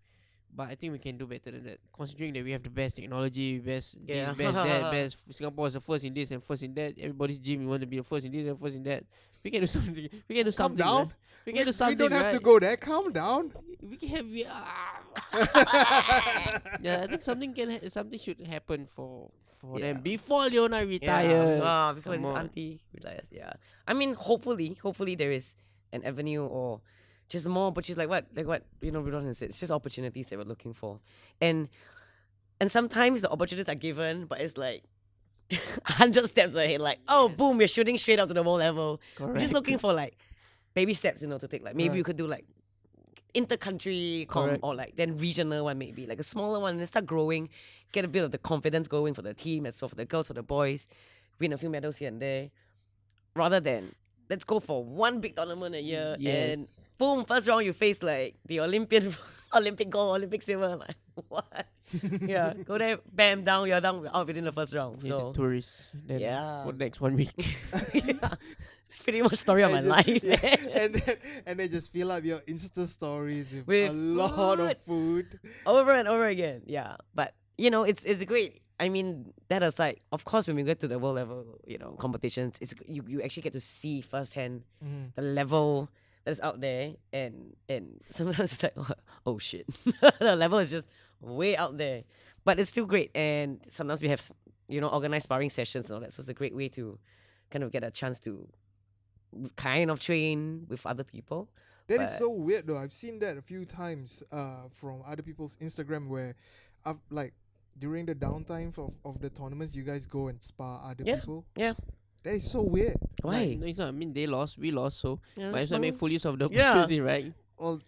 But I think we can do better than that. Considering that we have the best technology, best Yeah. this, best that, best. Singapore is the first in this and first in that. Everybody's gym, we want to be the first in this and first in that. We can do something. We can do Calm something. down. Man. We can do something. We don't have right? to go there. Calm down. We can have. Yeah, I think something should happen for Yeah. them before Leona retires. Before Come his on. auntie retires. Yeah. I mean, hopefully there is an avenue or just more, but she's like what Ridhwan said. It's just opportunities that we're looking for, and sometimes the opportunities are given, but it's like 100 steps ahead. Like, oh, Yes. boom, we're shooting straight up to the world level. We're Correct. just looking for like baby steps, to take. Like maybe Right. we could do like inter-country Correct. or like then regional one, maybe like a smaller one, and then start growing, get a bit of the confidence going for the team, as well for the girls, for the boys, win a few medals here and there, rather than let's go for one big tournament a year and Yes. boom, first round you face like the Olympic gold, Olympic silver. Like what? Yeah, go there, bam, down, you're down, we're out within the first round. Yeah, So the tourists. Then Yeah. for the next 1 week. yeah, it's pretty much story of my And life. just- yeah, man. and then just fill up your Insta stories with, With a lot of food. Over and over again. Yeah, but it's great. I mean, that aside, of course, when we get to the world level, competitions, it's you actually get to see firsthand Mhm. the level that's out there, and sometimes it's like, oh shit, the level is just way out there, but it's still great. And sometimes we have organized sparring sessions and all that, so it's a great way to kind of get a chance to kind of train with other people. That is But- so weird though. I've seen that a few times from other people's Instagram where I've like during the downtime of the tournaments you guys go and spar other Yeah. people. Yeah. That is so weird. Why? No, it's not. I mean, they lost. We lost. So Yeah, might as well sparring. make full use of the Yeah. opportunity, right? Well,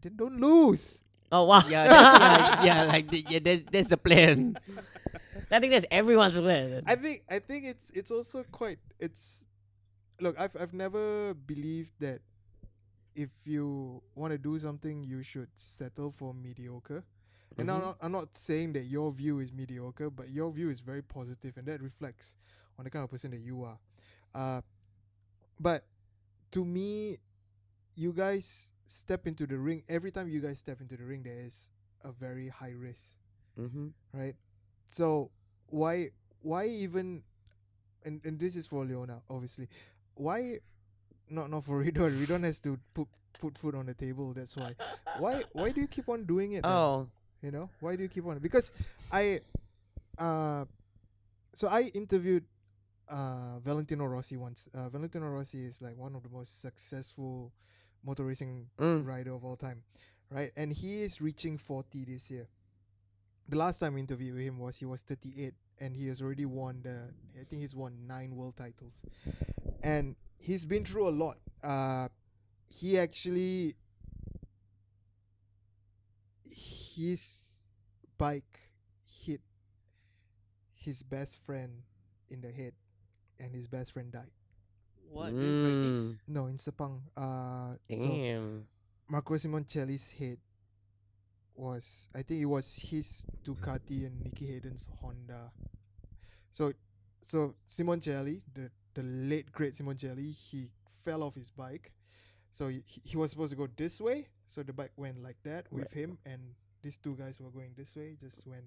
then don't lose. Oh wow. That's the plan. I think that's everyone's plan. I think it's also quite look, I've never believed that if you want to do something, you should settle for mediocre. And Mhm. I'm not saying that your view is mediocre, but your view is very positive, and that reflects on the kind of person that you are. Uh, but to me, you guys step into the ring. Every time you guys step into the ring, there is a very high risk, Mhm. right? So why even, and this is for Leona, obviously. Why not for Ridhwan? Ridhwan has to put food on the table. That's why. Why do you keep on doing it then? Oh. You know, why do you keep on? Because I uh so I interviewed Valentino Rossi once. Valentino Rossi is like one of the most successful motor racing Mm. rider of all time, right? And he is reaching 40 this year. The last time I interviewed him he was 38, and he has already won I think he's won 9 world titles, and he's been through a lot. He actually his bike hit his best friend in the head, and his best friend died. What? During practice? Mm. No, in Sepang. So Damn. Marco Simoncelli's head was, I think it was his Ducati and Nicky Hayden's Honda. So Simoncelli, the late great Simoncelli, he fell off his bike. So he was supposed to go this way. So the bike went like that with him, and these two guys were going this way. Just went.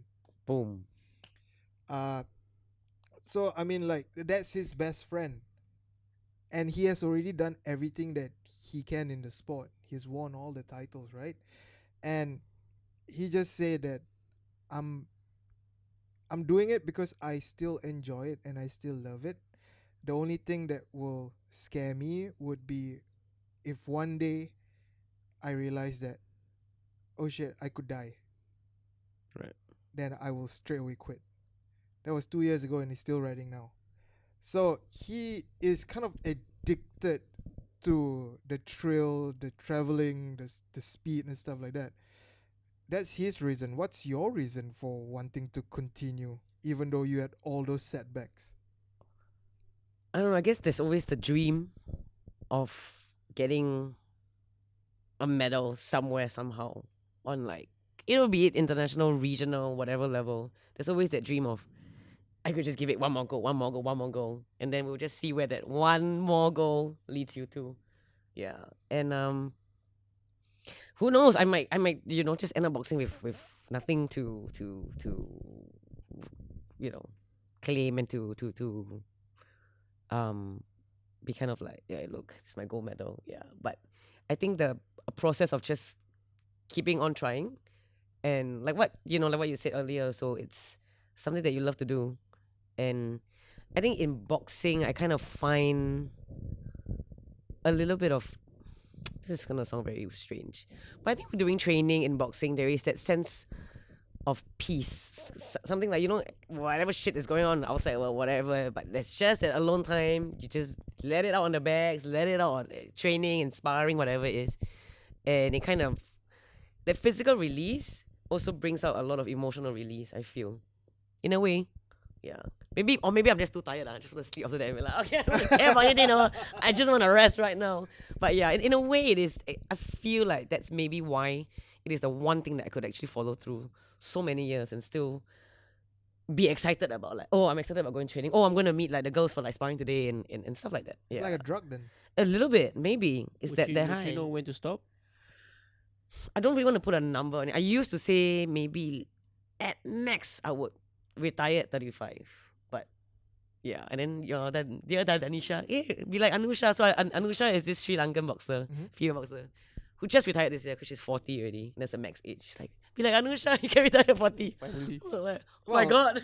Boom. So I mean, like, that's his best friend, and he has already done everything that he can in the sport. He's won all the titles, right? And he just said that I'm I'm doing it because I still enjoy it and I still love it. The only thing that will scare me would be if one day I realize that, oh shit, I could die. Right. Then I will straight away quit. That was 2 years ago, and he's still riding now. So he is kind of addicted to the thrill, the traveling, the speed and stuff like that. That's his reason. What's your reason for wanting to continue, even though you had all those setbacks? I don't know. I guess there's always the dream of getting a medal somewhere somehow on, like, be it international, regional, whatever level. There's always that dream of, I could just give it one more go, one more go, one more go, and then we'll just see where that one more goal leads you to. Yeah, and who knows? I might just end up boxing with nothing to claim and to be kind of like, yeah, look, it's my gold medal. Yeah, but I think the process of just keeping on trying, and like what you said earlier, so it's something that you love to do. And I think in boxing I kind of find a little bit of, this is gonna sound very strange, but I think during training in boxing there is that sense of peace. Something like, whatever shit is going on outside, well, whatever, but it's just that alone time. You just let it out on the bags, let it out on training and sparring, whatever it is. And it kind of, that physical release also brings out a lot of emotional release, I feel, in a way. Yeah. Maybe I'm just too tired. I just want to sleep after that and be like, okay, I don't really care about anything. I just want to rest right now. But yeah, in a way it is, I feel like that's maybe why it is the one thing that I could actually follow through so many years and still be excited about, like, oh, I'm excited about going training. Oh, I'm going to meet like the girls for like sparring today and stuff like that. It's Yeah. like a drug then. A little bit, maybe. Is that Would high? you know when to stop? I don't really want to put a number on it. I used to say maybe at max I would retire at 35. But yeah, and then then the other Anisha, be like Anusha. So Anusha is this Sri Lankan boxer, female boxer, who just retired this year because she's 40 already. That's the max age. She's like, be like Anusha, you can retire at 40. Finally. I'm like, oh my god.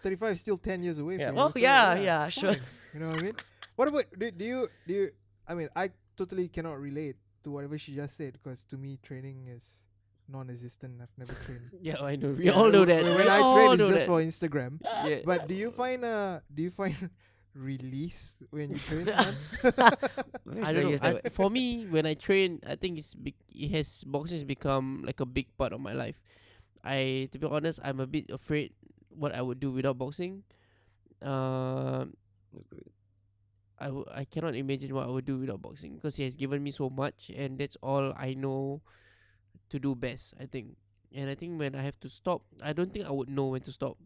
35 is still 10 years away Yeah. from you. Oh so yeah, it's sure. fine. You know what I mean? What about, do you, I mean, I totally cannot relate to whatever she just said, because to me training is non-existent. I've never trained. Yeah, I know. We all know that. When We I all train, it's know just that. for Instagram. Yeah. But do you find release when you train? Man? I don't know. For me, when I train, I think boxing has become like a big part of my life. To be honest, I'm a bit afraid what I would do without boxing. I cannot imagine what I would do without boxing, because he has given me so much, and that's all I know to do best, I think. And I think when I have to stop, I don't think I would know when to stop.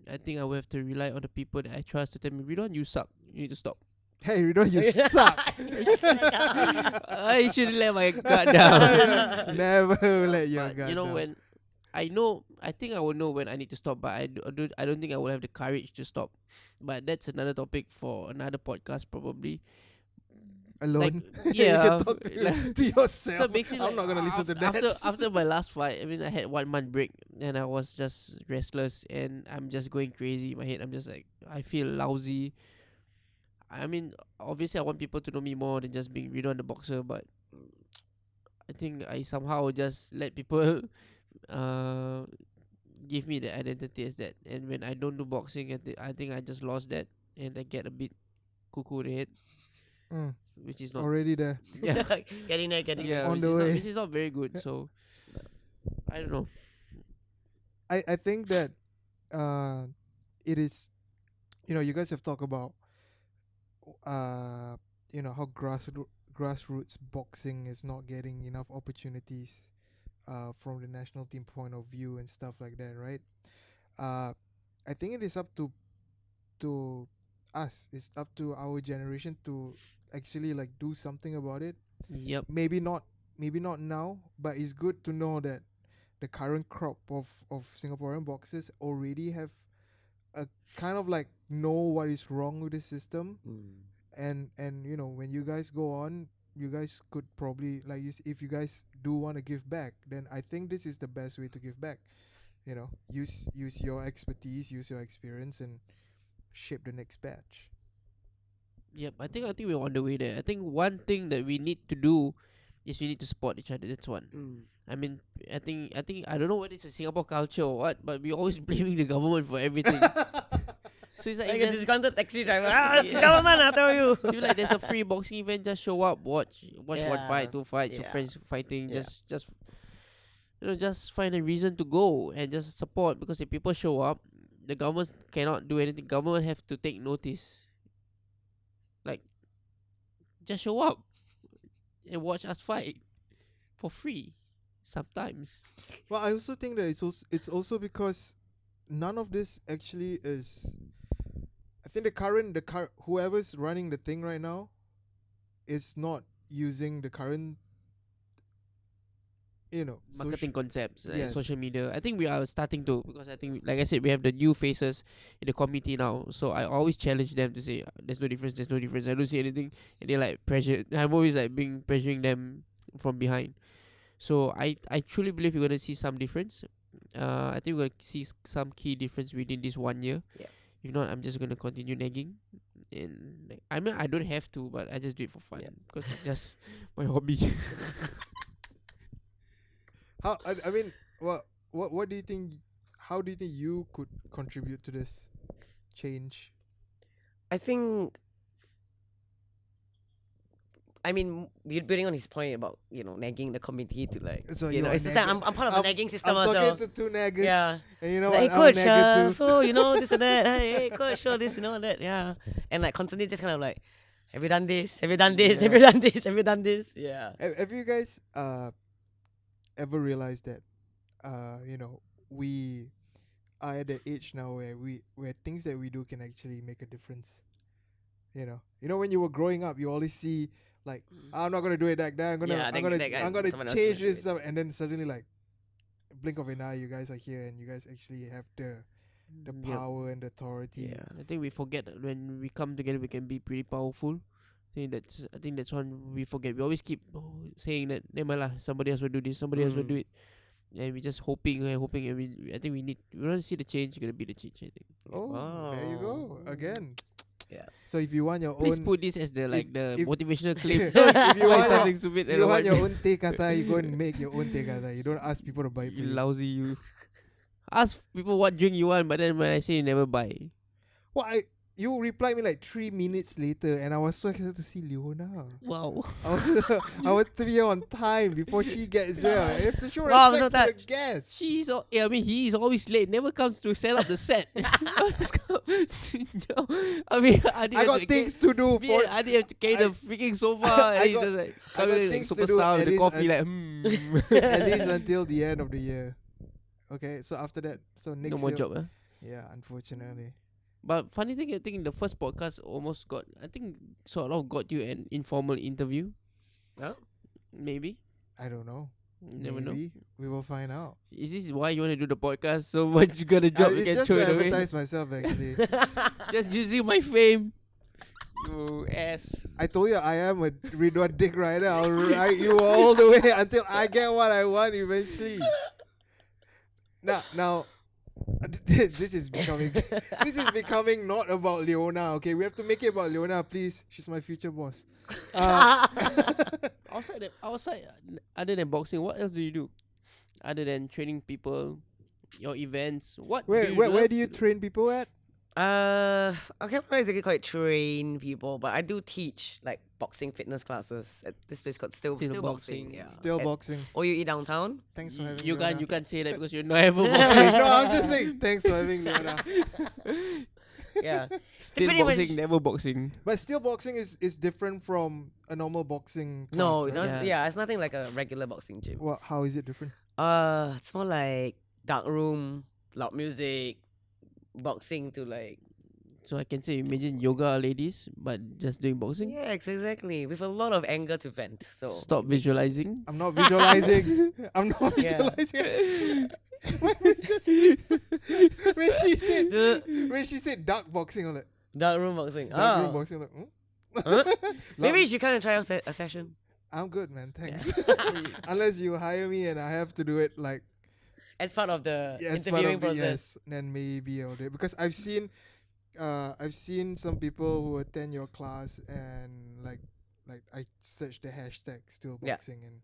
I think I will have to rely on the people that I trust to tell me, Ridhwan, you suck. You need to stop. Hey, Ridhwan, you suck. I should let my guard down. Never let your But guard you know, down. when I think I will know when I need to stop, but I don't think I will have the courage to stop. But that's another topic for another podcast, probably. Alone. Like, You yeah, can talk to yourself. So basically, I'm not gonna listen to that. After my last fight, I mean, I had 1 month break, and I was just restless, and I'm just going crazy in my head. I'm just like, I feel lousy. I mean, obviously, I want people to know me more than just being Ridhwan the boxer, but I think I somehow just let people give me the identity as that. And when I don't do boxing, I think I just lost that, and I get a bit cuckoo in the head, which is not Already there. yeah Getting there. yeah On which the is not, way. which is not very good. So I don't know. I think that it is, you guys have talked about how grassroots boxing is not getting enough opportunities from the national team point of view and stuff like that, right? I think it is up to us. It's up to our generation to actually like do something about it. Yep. Maybe not now, but it's good to know that the current crop of Singaporean boxers already have a kind of like know what is wrong with the system, and when you guys go on, you guys could probably like if you guys do want to give back, then I think this is the best way to give back. Use your expertise, use your experience, and shape the next batch. Yep. I think we're on the way there. I think one thing that we need to do is we need to support each other. That's one. I mean, I think I don't know whether it's a Singapore culture or what, but we always blaming the government for everything. So it's like, Like if a there's, disgruntled taxi driver. It's the government, I tell you. if like there's a free boxing event, just show up, watch one Yeah. fight, 2 fights, your Yeah. friends fighting, Yeah. just find a reason to go and just support, because if people show up, the government cannot do anything. Government have to take notice. Like, just show up and watch us fight for free sometimes. Well, I also think that it's also because none of this actually is. I think whoever's running the thing right now is not using the current, Marketing concepts, like Yes. social media. I think we are starting to, because I think, like I said, we have the new faces in the committee now. So I always challenge them to say, there's no difference. I don't see anything. And they're like pressured. I'm always like pressuring them from behind. So I truly believe we're gonna see some difference. I think we're gonna see some key difference within this 1 year. Yeah. If not, I'm just gonna continue nagging. And like, I mean, I don't have to, but I just do it for fun, because it's just my hobby. How I mean, what do you think? How do you think you could contribute to this change? I think. I mean, you're building on his point about nagging the committee to like So it's you're just like I'm part of the nagging system I'm also. talking to two naggers. Yeah. And you know Like, hey what? I'm a coach, nagger too. so this and that. Hey coach, this, that. Yeah. And like constantly just kind of like, have you done this? Have you done this? Have you done this? Have you done this? Yeah. Have you guys ever realized that we are at the age now where things that we do can actually make a difference? When you were growing up, you always see like, I'm not gonna do it like that. I'm Yeah, gonna that guy- I'm gonna someone else change gonna do this stuff, and then suddenly like, blink of an eye, you guys are here, and you guys actually have the Yep. power and the authority. Yeah. I think we forget that when we come together, we can be pretty powerful. I think that's one we forget. We always keep saying that, never lah, somebody else will do this, somebody else will do it, and we just hoping, and I think we want to see the change. You're gonna be the change, I think. Oh, there you go again. Yeah. So if you want your Please own, put this as the if- motivational clip. if you Like want something stupid. if you want your own te kata, you go and make your own te kata. You don't ask people to buy for You you. lousy you. Ask people what drink you want, but then when I say you never buy. Well, you replied me like 3 minutes later, and I was so excited to see Leona. Wow. I was to be on time before she gets there. I have to show Wow, I'm respect so to the touched. guests. I mean, he is always late. Never comes to set up the set. No, I mean, I got things to do. For I didn't have to carry the freaking sofa. I And he's got- just like I got coming in like things to super do sound at with the least coffee, like at least until the end of the year. Okay, so after that, so next no more year, job, yeah, unfortunately. But funny thing, I think the first podcast almost got, I think sort of got you an informal interview. Oh. Maybe. I don't know. Never know. Maybe we will find out. Is this why you want to do the podcast? So once you got a job, you It's can just throw to it away. advertise myself, actually. Just using my fame. You ass. I told you I am a Ridhwan dick rider. I'll ride you all the way until I get what I want eventually. Now, this is becoming not about Leona. Okay, we have to make it about Leona, please. She's my future boss. Outside, other than boxing, what else do you do? Other than training people, your events, what? Where love do you to do? train people at? I can't exactly quite train people, but I do teach like boxing fitness classes at this place called Still Still Boxing. Boxing. Yeah. Still At boxing. OUE downtown. Thanks for having You Leona. can't say that because you're not ever boxing. No, I'm just saying thanks for having Leona. Yeah. Still pretty much- boxing, never boxing. But still boxing is different from a normal boxing class, No, right? Yeah. it's nothing like a regular boxing gym. Well, how is it different? It's more like dark room, loud music, boxing to like So I can say, imagine yoga ladies, but just doing boxing. yeah, exactly. With a lot of anger to vent. So Stop visualizing. I'm not visualizing. I'm not Yeah. visualizing. when she said dark boxing, I'm like dark room boxing. dark room boxing. I'm like, Huh? Maybe you Loud- should kind of try out a session. I'm good, man. Thanks. Unless you hire me and I have to do it like As part of the yes, part interviewing of the- process. yes, then maybe I'll do it because I've seen some people who attend your class and like I searched the hashtag still Yeah. boxing and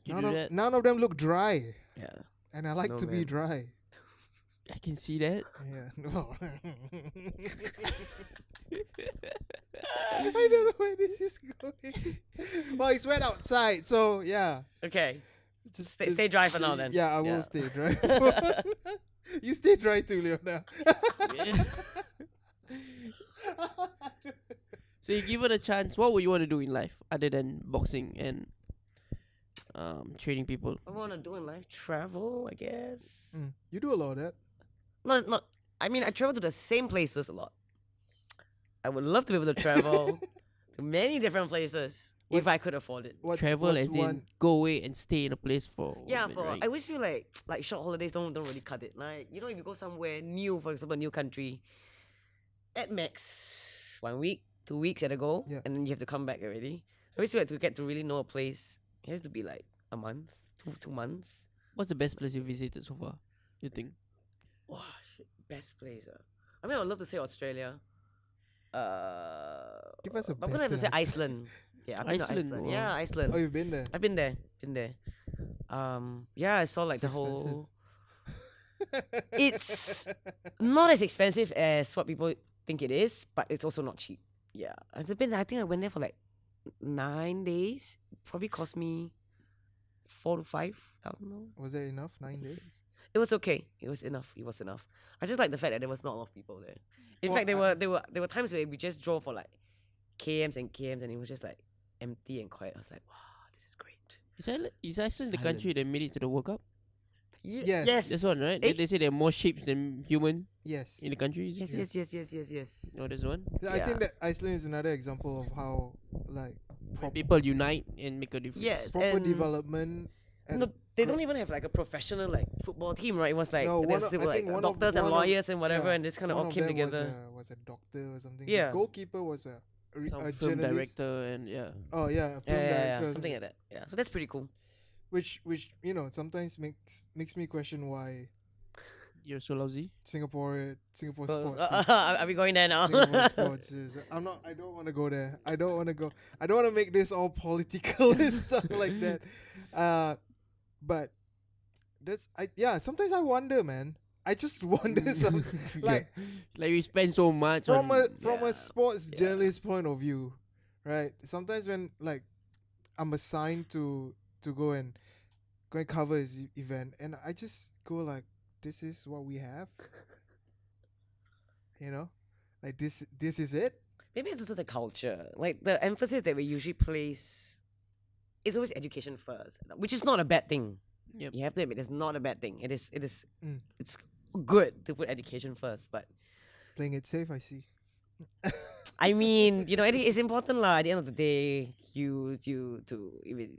You do that? none of them look dry, Yeah. and I like No, to be man. dry. I can see that. Yeah. No. I don't know where this is going. Well, it's wet outside, so yeah. Okay. Just Stay dry for now then. Yeah, I will Yeah. stay dry. You stay dry too, Leona. So you given a chance, what would you want to do in life other than boxing and training people? I want to do in life travel, I guess. You do a lot of that. Not. I mean, I travel to the same places a lot. I would love to be able to travel to many different places if What's- I could afford it. Travel what's as in one? go away and stay in a place for a Yeah, bit, for right? I always feel like short holidays don't really cut it. Like if you go somewhere new, for example, a new country, at max 1 week, 2 weeks at a go, Yeah. and then you have to come back already. I always feel like to get to really know a place, it has to be like a month, two months. What's the best place you visited so far? You think? Wow, shit, best place. I mean, I would love to say Australia. Give us a but I'm gonna have to say better answer. Iceland. Yeah, I've been to Iceland, Iceland. wow. Yeah, Iceland. Oh, you've been there. I've been there. Yeah, I saw like It's the expensive. whole. It's not as expensive as what people think it is, but it's also not cheap. Yeah, I've been. I think I went there for like 9 days. Probably cost me $4,000 to $5,000. Was that enough? 9 days? It was okay. It was enough. It was enough. I just like the fact that there was not a lot of people there. In Well, fact, there were times where we just drove for like kms and kms, and it was just like empty and quiet. I was like, wow, this is great. Is Iceland the country that made it to the World Cup? Yes. Yes. That's one, right? Eh? They say there are more sheep than human Yes. in the country. Is it? Yes. No, there's one. I think Yeah. that Iceland is another example of how like People unite and make a difference. Yes. proper and- development. And No, they don't even have like a professional like football team, right? It was like No, there one was of- still, I like think one of- doctors and one of- lawyers and whatever, yeah, and this kind of one all of came them together. Was a doctor or something. Yeah. The goalkeeper was a Some film journalist. director and yeah. Oh yeah, a film Yeah, director. or something like that. Yeah, so that's pretty cool. Which sometimes makes me question why You're so lousy. Singapore sports. Are we going there now? Singapore sports is. I don't want to go there. I don't want to go. I don't want to make this all political and stuff like that. But sometimes I wonder, man. I just wonder some like like we spend so much from on, a sports Yeah. journalist point of view, right? Sometimes when like I'm assigned to go and cover his event, and I just go like, this is what we have, you know, like this is it. Maybe it's also the culture. Like the emphasis that we usually place is always education first, which is not a bad thing. Yep. You have to admit, it's not a bad thing. It is. Mm. It's good to put education first, but Playing it safe, I see. I mean, it's important lah. At the end of the day, you to even,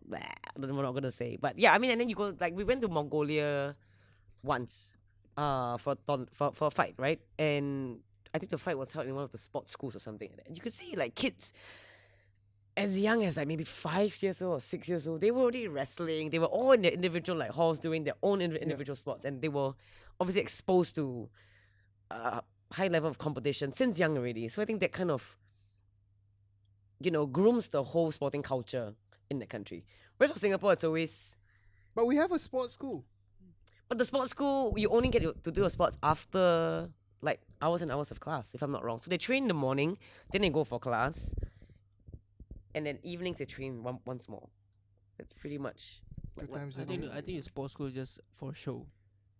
blah, I don't know what I'm gonna say, but yeah, I mean, and then you go like we went to Mongolia once, for a fight, right? And I think the fight was held in one of the sports schools or something. And you could see like kids as young as like maybe 5 years old or 6 years old. They were already wrestling. They were all in their individual like halls doing their own individual sports, and they were obviously exposed to high level of competition since young already. So I think that kind of, grooms the whole sporting culture in the country. Whereas for Singapore, it's always. But we have a sports school. But the sports school, you only get to do a sports after like hours and hours of class, if I'm not wrong. So they train in the morning, then they go for class, and then evenings they train once more. That's pretty much. Two times a I day. think the sports school is just for show.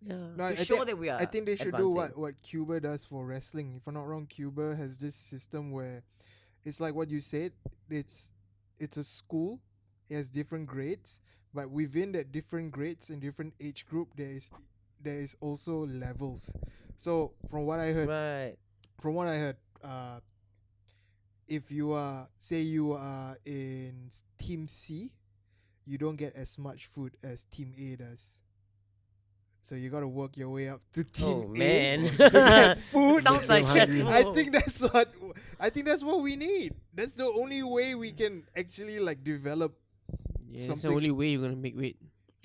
Yeah. No, To I show think- that we are. I think they should do advancing. what Cuba does for wrestling. If I'm not wrong, Cuba has this system where it's like what you said. It's a school. It has different grades, but within that different grades and different age group, there is also levels. So from what I heard, Right. if you are in team C, you don't get as much food as team A does. So you gotta work your way up to team Oh A man. to get food. Sounds like I'm hungry. stressful. I think that's what we need. That's the only way we can actually like develop. Yeah, it's the Something- only way you're gonna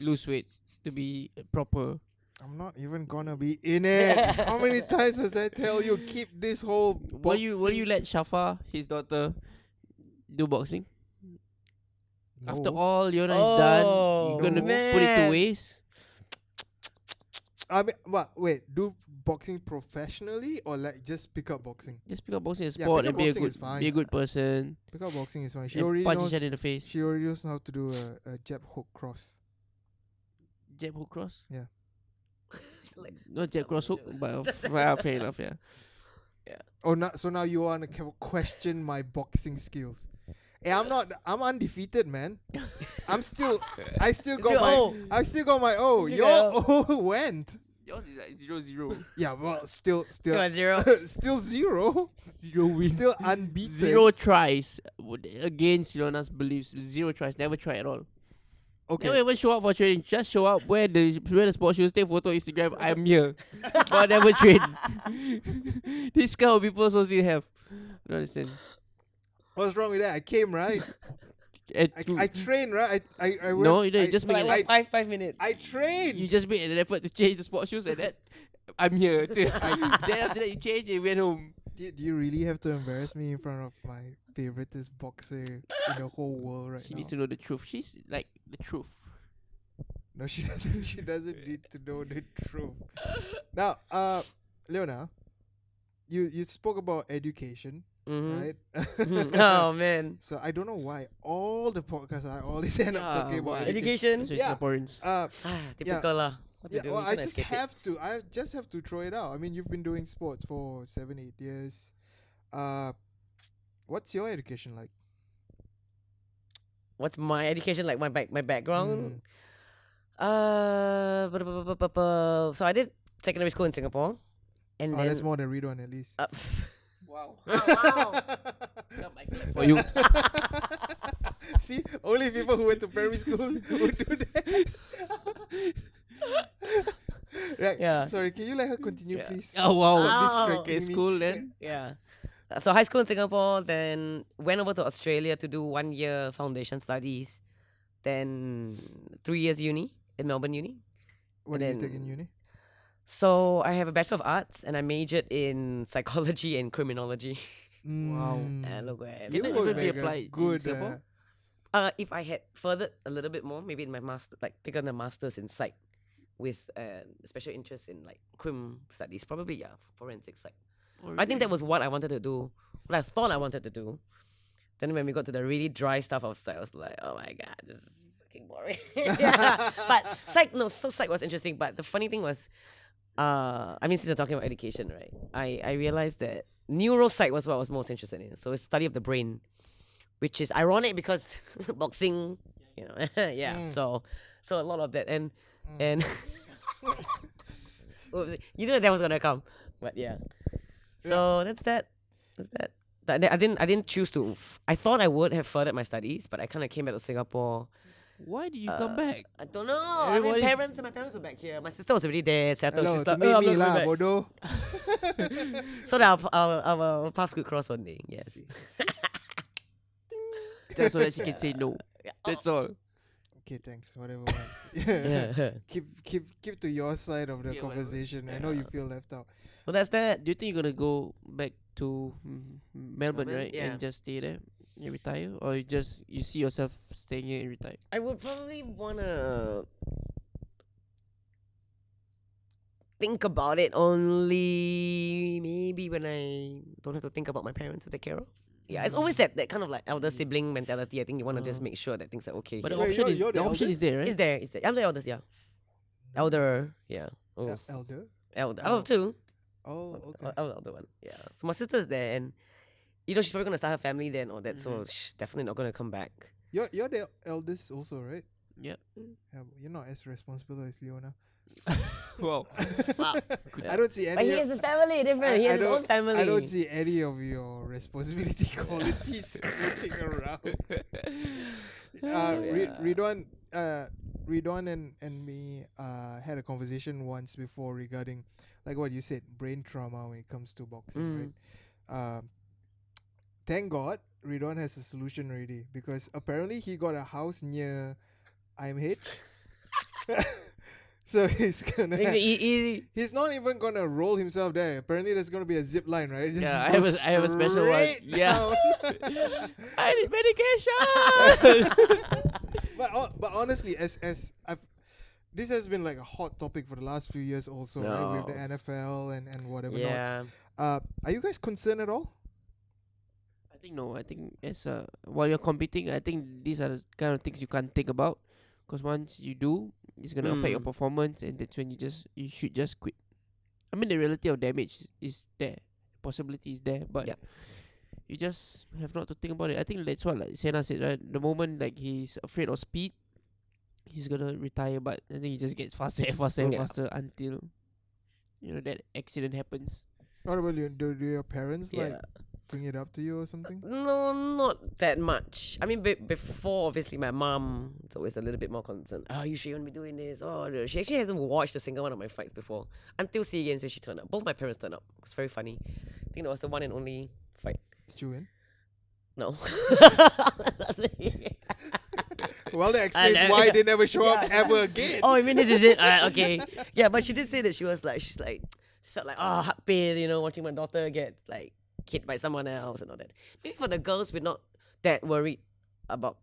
lose weight to be proper. I'm not even gonna be in it. How many times does I tell you keep this whole Will you let Shafa, his daughter, do boxing? After No. all Leona is done, you're gonna put it to man. waste. I mean, wait, do boxing professionally or like just pick up boxing? Just pick up boxing as Yeah, sport pick and up be a boxing good is fine. be a good person. Pick up boxing is fine. She And already punch knows. each other in the face. She already knows how to do a jab hook cross. Jab hook cross? It's like, Not jab cross hook, but fair enough, yeah. Oh, so now you want to question my boxing skills? Hey, I'm undefeated, man. I still got your my. O. I still got my O. It's Your your O went. Yours is like 0-0. Yeah, well, still, Come on, zero. still zero. 0 wins. Still unbeaten. 0 tries against Leona's beliefs. 0 tries. Never try at all. Okay. Never even show up for training. Just show up, wear the sports shoes, take photo, Instagram. I'm here, but never train. This kind of people supposed to have. I don't understand. What's wrong with that? I came right. And I trained right. I went, No, you don't. Just make Like, an what, 5 minutes. I trained. You just made an effort to change the sports shoes and that. I'm here. Then after that, you changed and went home. Do you really have to embarrass me in front of my favoriteest boxer in the whole world right She now? needs to know the truth. She's like the truth. No, she doesn't. She doesn't need to know the truth. Now, Leona, you spoke about education, Mhm. right? Oh man. So I don't know why all the podcasts I always end up talking about why? Education. So Yeah. Singaporeans. Typical lah. What to Yeah, do? well, You I cannot just escape it. have to. I just have to throw it out. I mean, you've been doing sports for 7-8 years. What's your education like? What's my education like? My background. So I did secondary school in Singapore, and Oh, then that's more than Ridhwan at least. Wow. wow. For you. See, only people who went to primary school would do that. Right. Yeah. Sorry, can you let her continue, Yeah. please? Oh wow. Stop Ow. distracting Okay, me. school then. Yeah. So high school in Singapore, then went over to Australia to do 1 year foundation studies, then 3 years uni in Melbourne Uni. What and did you take then- in uni? So I have a Bachelor of Arts and I majored in psychology and criminology. Wow. And look where I am. Can You that would even be make a applied in good, Singapore? If I had furthered a little bit more, maybe in my master, like taken a master's in psych, with a special interest in like crim studies, probably forensics. Like, Or I think that was what I wanted to do, what I thought I wanted to do. Then when we got to the really dry stuff of psych, I was like, oh my god, this is fucking boring. Yeah. But psych was interesting. But the funny thing was, I mean, since we're talking about education, right? I realized that neuropsych was what I was most interested in. So it's study of the brain, which is ironic because boxing, you know, yeah. So a lot of that and oops, you knew that was gonna come, but yeah. So that's that. But I didn't choose to. I thought I would have furthered my studies, but I kind of came back to Singapore. why did you come back? I don't know. Everybody's- My parents were back here. My sister was already there. Settled. Hello, She's to like, meet I'm me not lah, coming back. bodoh. So that our paths could cross one day. Yes. Just so that she can say no. Yeah. That's all. Okay, thanks. Whatever. Man. Yeah. Keep to your side of the Yeah, whatever. conversation. I know you feel left out. So that's that. Do you think you're gonna go back to Melbourne, Melbourne, right? yeah. And just stay there? You retire? Or you see yourself staying here and retire? I would probably wanna think about it only maybe when I don't have to think about my parents to take care of. Yeah, it's always that kind of like elder sibling mentality. I think you want to just make sure that things are okay. But the here. Wait, option you're is the the option eldest? is there, right? It's there. I'm the eldest, yeah. Elder, yeah. Oh, Elder? elder. Oh. Oh, two. Oh, okay. Elder one, yeah. So my sister's there, and you know she's probably gonna start her family there and all that. So she's definitely not gonna come back. You're the eldest also, right? Yep. Yeah, you're not as responsible as Leona. Wow. I don't see any. But he has a family different. He has his own family. I don't see any of your responsibility qualities floating around. Ridhwan, Ridhwan and me had a conversation once before regarding, like what you said, brain trauma when it comes to boxing, right? Thank God Ridhwan has a solution already, because apparently he got a house near IMH. So he's gonna. Makes it easy. He's not even gonna roll himself there. Apparently, there's gonna be a zip line, right? Just Yeah, go I have a special one. straight Yeah. down. I need medication. but honestly, as I've, this has been like a hot topic for the last few years, also, right, with the NFL and whatever. Yeah. Are you guys concerned at all? I think no. I think as while you're competing, I think these are the kind of things you can't think about, because once you do, it's gonna affect your performance, and that's when you should just quit. I mean, the reality of damage is there, possibility is there, but Yep. you just have not to think about it. I think that's what like Senna said, right? The moment like he's afraid of speed, he's gonna retire, but I think he just gets faster and faster and Yeah. faster until that accident happens. What about you? Do your parents like Yeah. bring it up to you or something? No, not that much. I mean, before, obviously, my mom is always a little bit more concerned. Oh, you shouldn't be doing this. Oh, no. She actually hasn't watched a single one of my fights before. Until SEA Games where she turned up. Both my parents turned up. It was very funny. I think that was the one and only fight. Did you win? No. Well, that explains know, why yeah. they never show up Yeah. ever again. Oh, you mean this is it? Okay. Yeah, but she did say that she felt like, oh, heart pain, watching my daughter get like hit by someone else and all that. Maybe for the girls, we're not that worried about,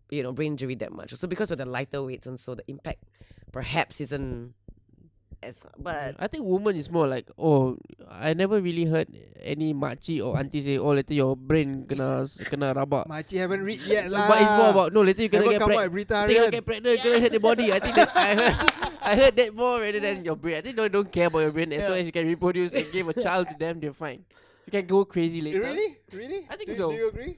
brain injury that much. So because of the lighter weights and so the impact perhaps isn't as, but I think woman is more like, oh, I never really heard any makcik or auntie say, oh, later your brain kena rabak. Makcik haven't read yet lah. But it's more about, no, later you Never gonna get come out pregnant. with Later you gonna Ritarian. get pregnant, you gonna hurt the body. I think that I heard that more rather than your brain. I think don't care about your brain as long as you can reproduce and give a child to them, they're fine. You can go crazy later. Really? I think do, so. Do you agree?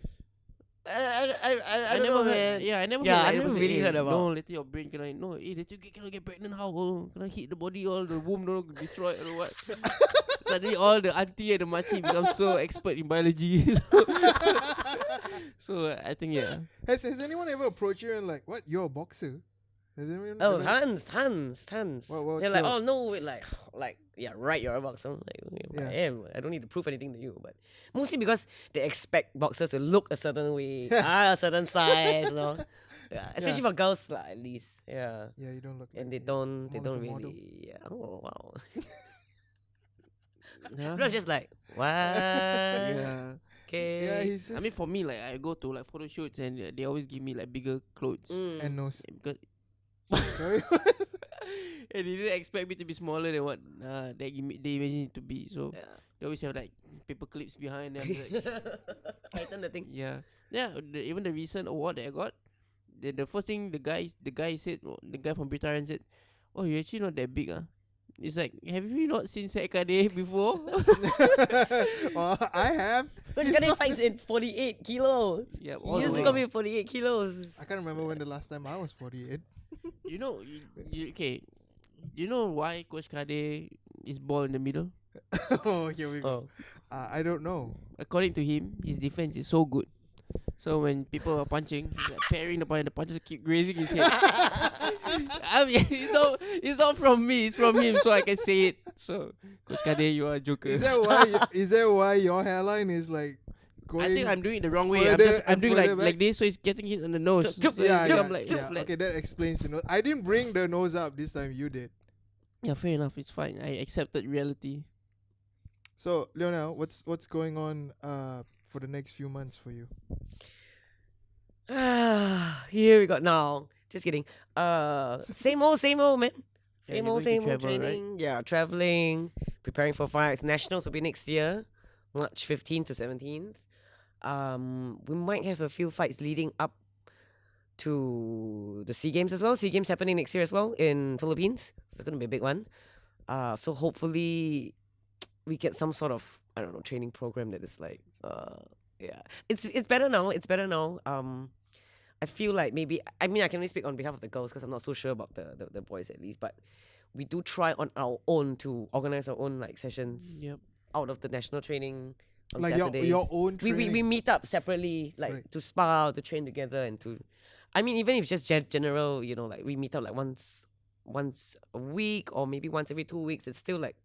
I I don't never know, heard. man. Yeah, I never Yeah, heard. I like, never people really say, heard about. No, later your brain cannot. No, later you cannot get pregnant. How? Oh, gonna hit the body, all the womb don't destroy or what? Suddenly, all the auntie and the makcik become so expert in biology. So I think Has anyone ever approached you and like, what? You're a boxer? Has anyone? Oh, ever- tons. What They're like, so- oh no, wait, like, yeah, right, you're a boxer. I'm like, Yeah. I am. I don't need to prove anything to you, but mostly because they expect boxers to look a certain way, a certain size, Yeah, especially for girls, at least. Yeah, Yeah, you don't look. and like they don't more like a model. really. Yeah. Oh wow. yeah. No, just like what? Yeah. Okay. Yeah, he's just I mean, for me, like I go to like photo shoots and they always give me like bigger clothes Mm. and nose. because Sorry. And they didn't expect me to be smaller than what they imagine it to be. So Yeah. they always have like paper clips behind them. Like, Tighten the thing. yeah. Even the recent award that I got, the first thing the guy said, the guy from Britarian said, "Oh, you're actually not that big, ah." It's like, have you not seen Sekade before? Well, I have. Coach Kade fights in 48 kilos. Yeah, He all the used to way. come in 48 kilos. I can't remember when the last time I was 48. You know, okay. You know why Coach Kade is bald in the middle? Oh, here we go. I don't know. According to him, his defense is so good. So when people are punching, he's like parrying the punch, the punches keep grazing his head. I mean, it's not from me, it's from him, so I can say it. So, Coach Kade, you are a joker. Is that why your hairline is like going? I think I'm doing it the wrong way. further I'm and doing further like this, so it's getting hit on the nose. Tup, So yeah, I'm yeah, like yeah. flat. Okay, that explains the nose. I didn't bring the nose up this time. You did. Yeah, fair enough. It's fine. I accepted reality. So, Leona, what's going on for the next few months for you? Here we go. No, just kidding. Same old, man. Yeah, Same you're old, going to same old travel, right? training. Yeah, traveling, preparing for fights. Nationals will be next year, March 15th to 17th. We might have a few fights leading up to the SEA Games as well. SEA Games happening next year as well in Philippines. So it's going to be a big one. So hopefully we get some sort of, I don't know, training program that is like, yeah. It's better now. It's better now. I feel like maybe, I mean, I can only speak on behalf of the girls because I'm not so sure about the boys at least, but we do try on our own to organize our own like sessions Yep. out of the national training on Like Saturdays. your own we training. meet up separately, like Right. to spar, to train together, and to, I mean, even if it's just general, you know, like we meet up like once a week or maybe once every 2 weeks. It's still like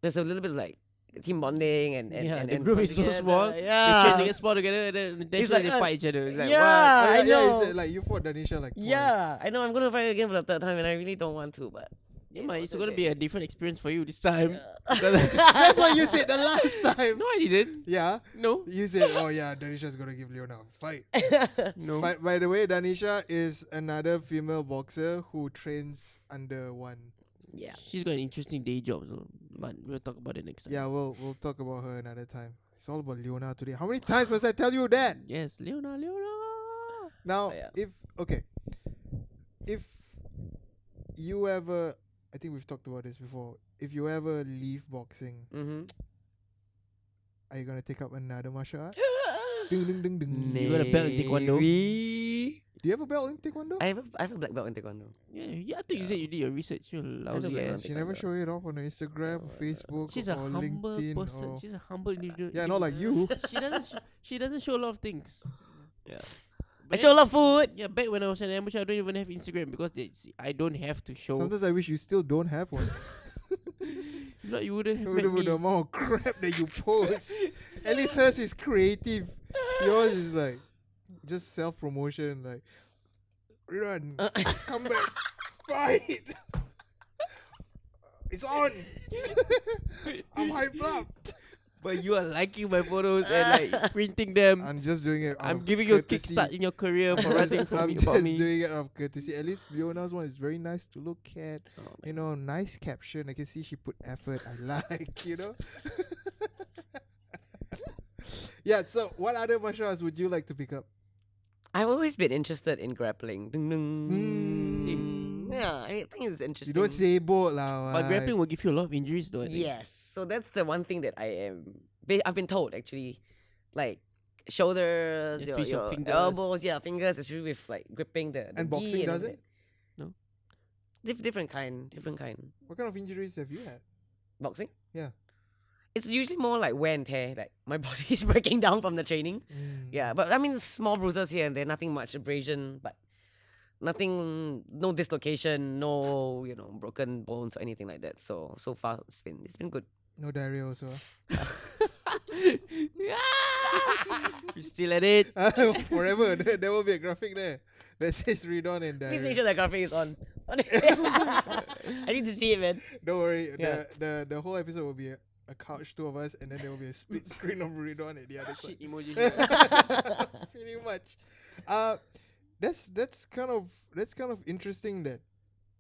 there's a little bit of like team bonding and Yeah, the and group fun is so together. small. They train, Yeah, they get small together, and then It's they like, fight each other. It's like, yeah, Oh, I yeah, know. you said, like you fought Danisha like Yeah, I know. I'm gonna fight again for the third time, and I really don't want to, but yeah, man, it's gonna be a different experience for you this time. twice. That's what you said the last time. No, I didn't. Yeah, No, you said, oh yeah, Danisha's gonna give Leona a fight. no. By the way, Danisha is another female boxer who trains under one. Yeah. She's got an interesting day job, so, but we'll talk about it next time. Yeah, we'll talk about her another time. It's all about Leona today. How many times must I tell you that? Yes, Leona. Now, Yeah. if you ever, I think we've talked about this before. If you ever leave boxing, Mm-hmm. are you gonna take up another martial art? Ding, ding, ding, ding. You got a belt in taekwondo? Maybe. Do you have a belt in taekwondo? I have a black belt in taekwondo. Yeah, I think you said you did your research. You lousy black ass. She never show it off on her Instagram, or Facebook, She's a or humble LinkedIn. person. Or She's a humble individual. yeah, not like you. She doesn't show a lot of things. Yeah. I But show a lot of food. yeah, back when I was an amateur, I don't even have Instagram because I don't have to show. Sometimes I wish you still don't have one. If not, you wouldn't have met With the me. amount of crap that you post. At least hers is creative. Yours is like just self promotion. Like, Ridhwan, come back, fight. It's on. I'm hyped up. But you are liking my photos and like printing them. I'm just doing it. I'm giving you a kickstart in your career for writing for I'm me just about me. doing it out of courtesy. At least Leona's one is very nice to look at. You know, nice caption. I can see she put effort. I like, you know. Yeah. So, what other martial arts would you like to pick up? I've always been interested in grappling. Ding, ding. Same. Yeah, I think it's You interesting. don't say boat lah. But grappling will give you a lot of injuries, though. I think. Yes, so that's the one thing that I've been told actually, like shoulders, Just your, twist your your fingers. elbows, yeah, fingers, especially with like gripping the And gi boxing does everything. No. Different kind. What kind of injuries have you had? Boxing. Yeah. It's usually more like wear and tear, like my body is breaking down from the training. Yeah, but I mean small bruises here and there, nothing much abrasion, but nothing, no dislocation, no broken bones or anything like that. So far it's been good. No diarrhea also. You still at it? Forever. There will be a graphic there that says Ridhwan and Please make diarrhea. sure that graphic is on. I need to see it, man. Don't worry. Yeah. The whole episode will be a couch, two of us, and then there will be a split screen of Ridhwan at the other side. Shit emoji. Pretty much. That's kind of interesting that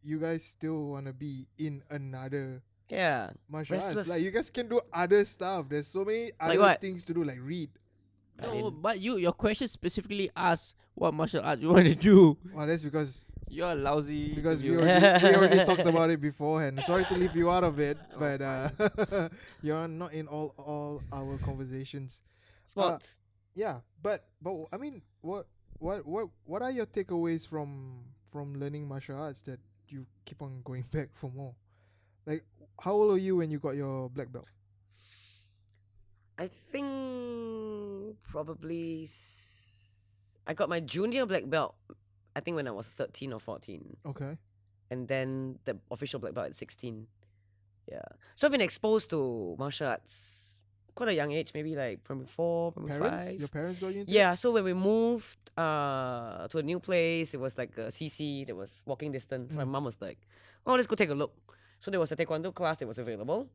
you guys still wanna be in another Yeah. martial arts. Restless. Like you guys can do other stuff. There's so many Like other what? things to do, like read. I No, mean- but your question specifically asks what martial art you want to do. Well, that's because You're lousy. because we interviewer. we already talked about it beforehand. Sorry to leave you out of it, but you're not in all our conversations. Sports. Yeah, but I mean, what are your takeaways from learning martial arts that you keep on going back for more? Like, how old are you when you got your black belt? I think probably I got my junior black belt. I think when I was 13 or 14, Okay. and then the official black belt at 16. Yeah. So I've been exposed to martial arts quite a young age, maybe like primary 4, primary Parents? 5. Your parents got you into it? Yeah, so when we moved to a new place, it was like a CC that was walking distance. My mom was like, "Oh, let's go take a look." So there was a taekwondo class that was available,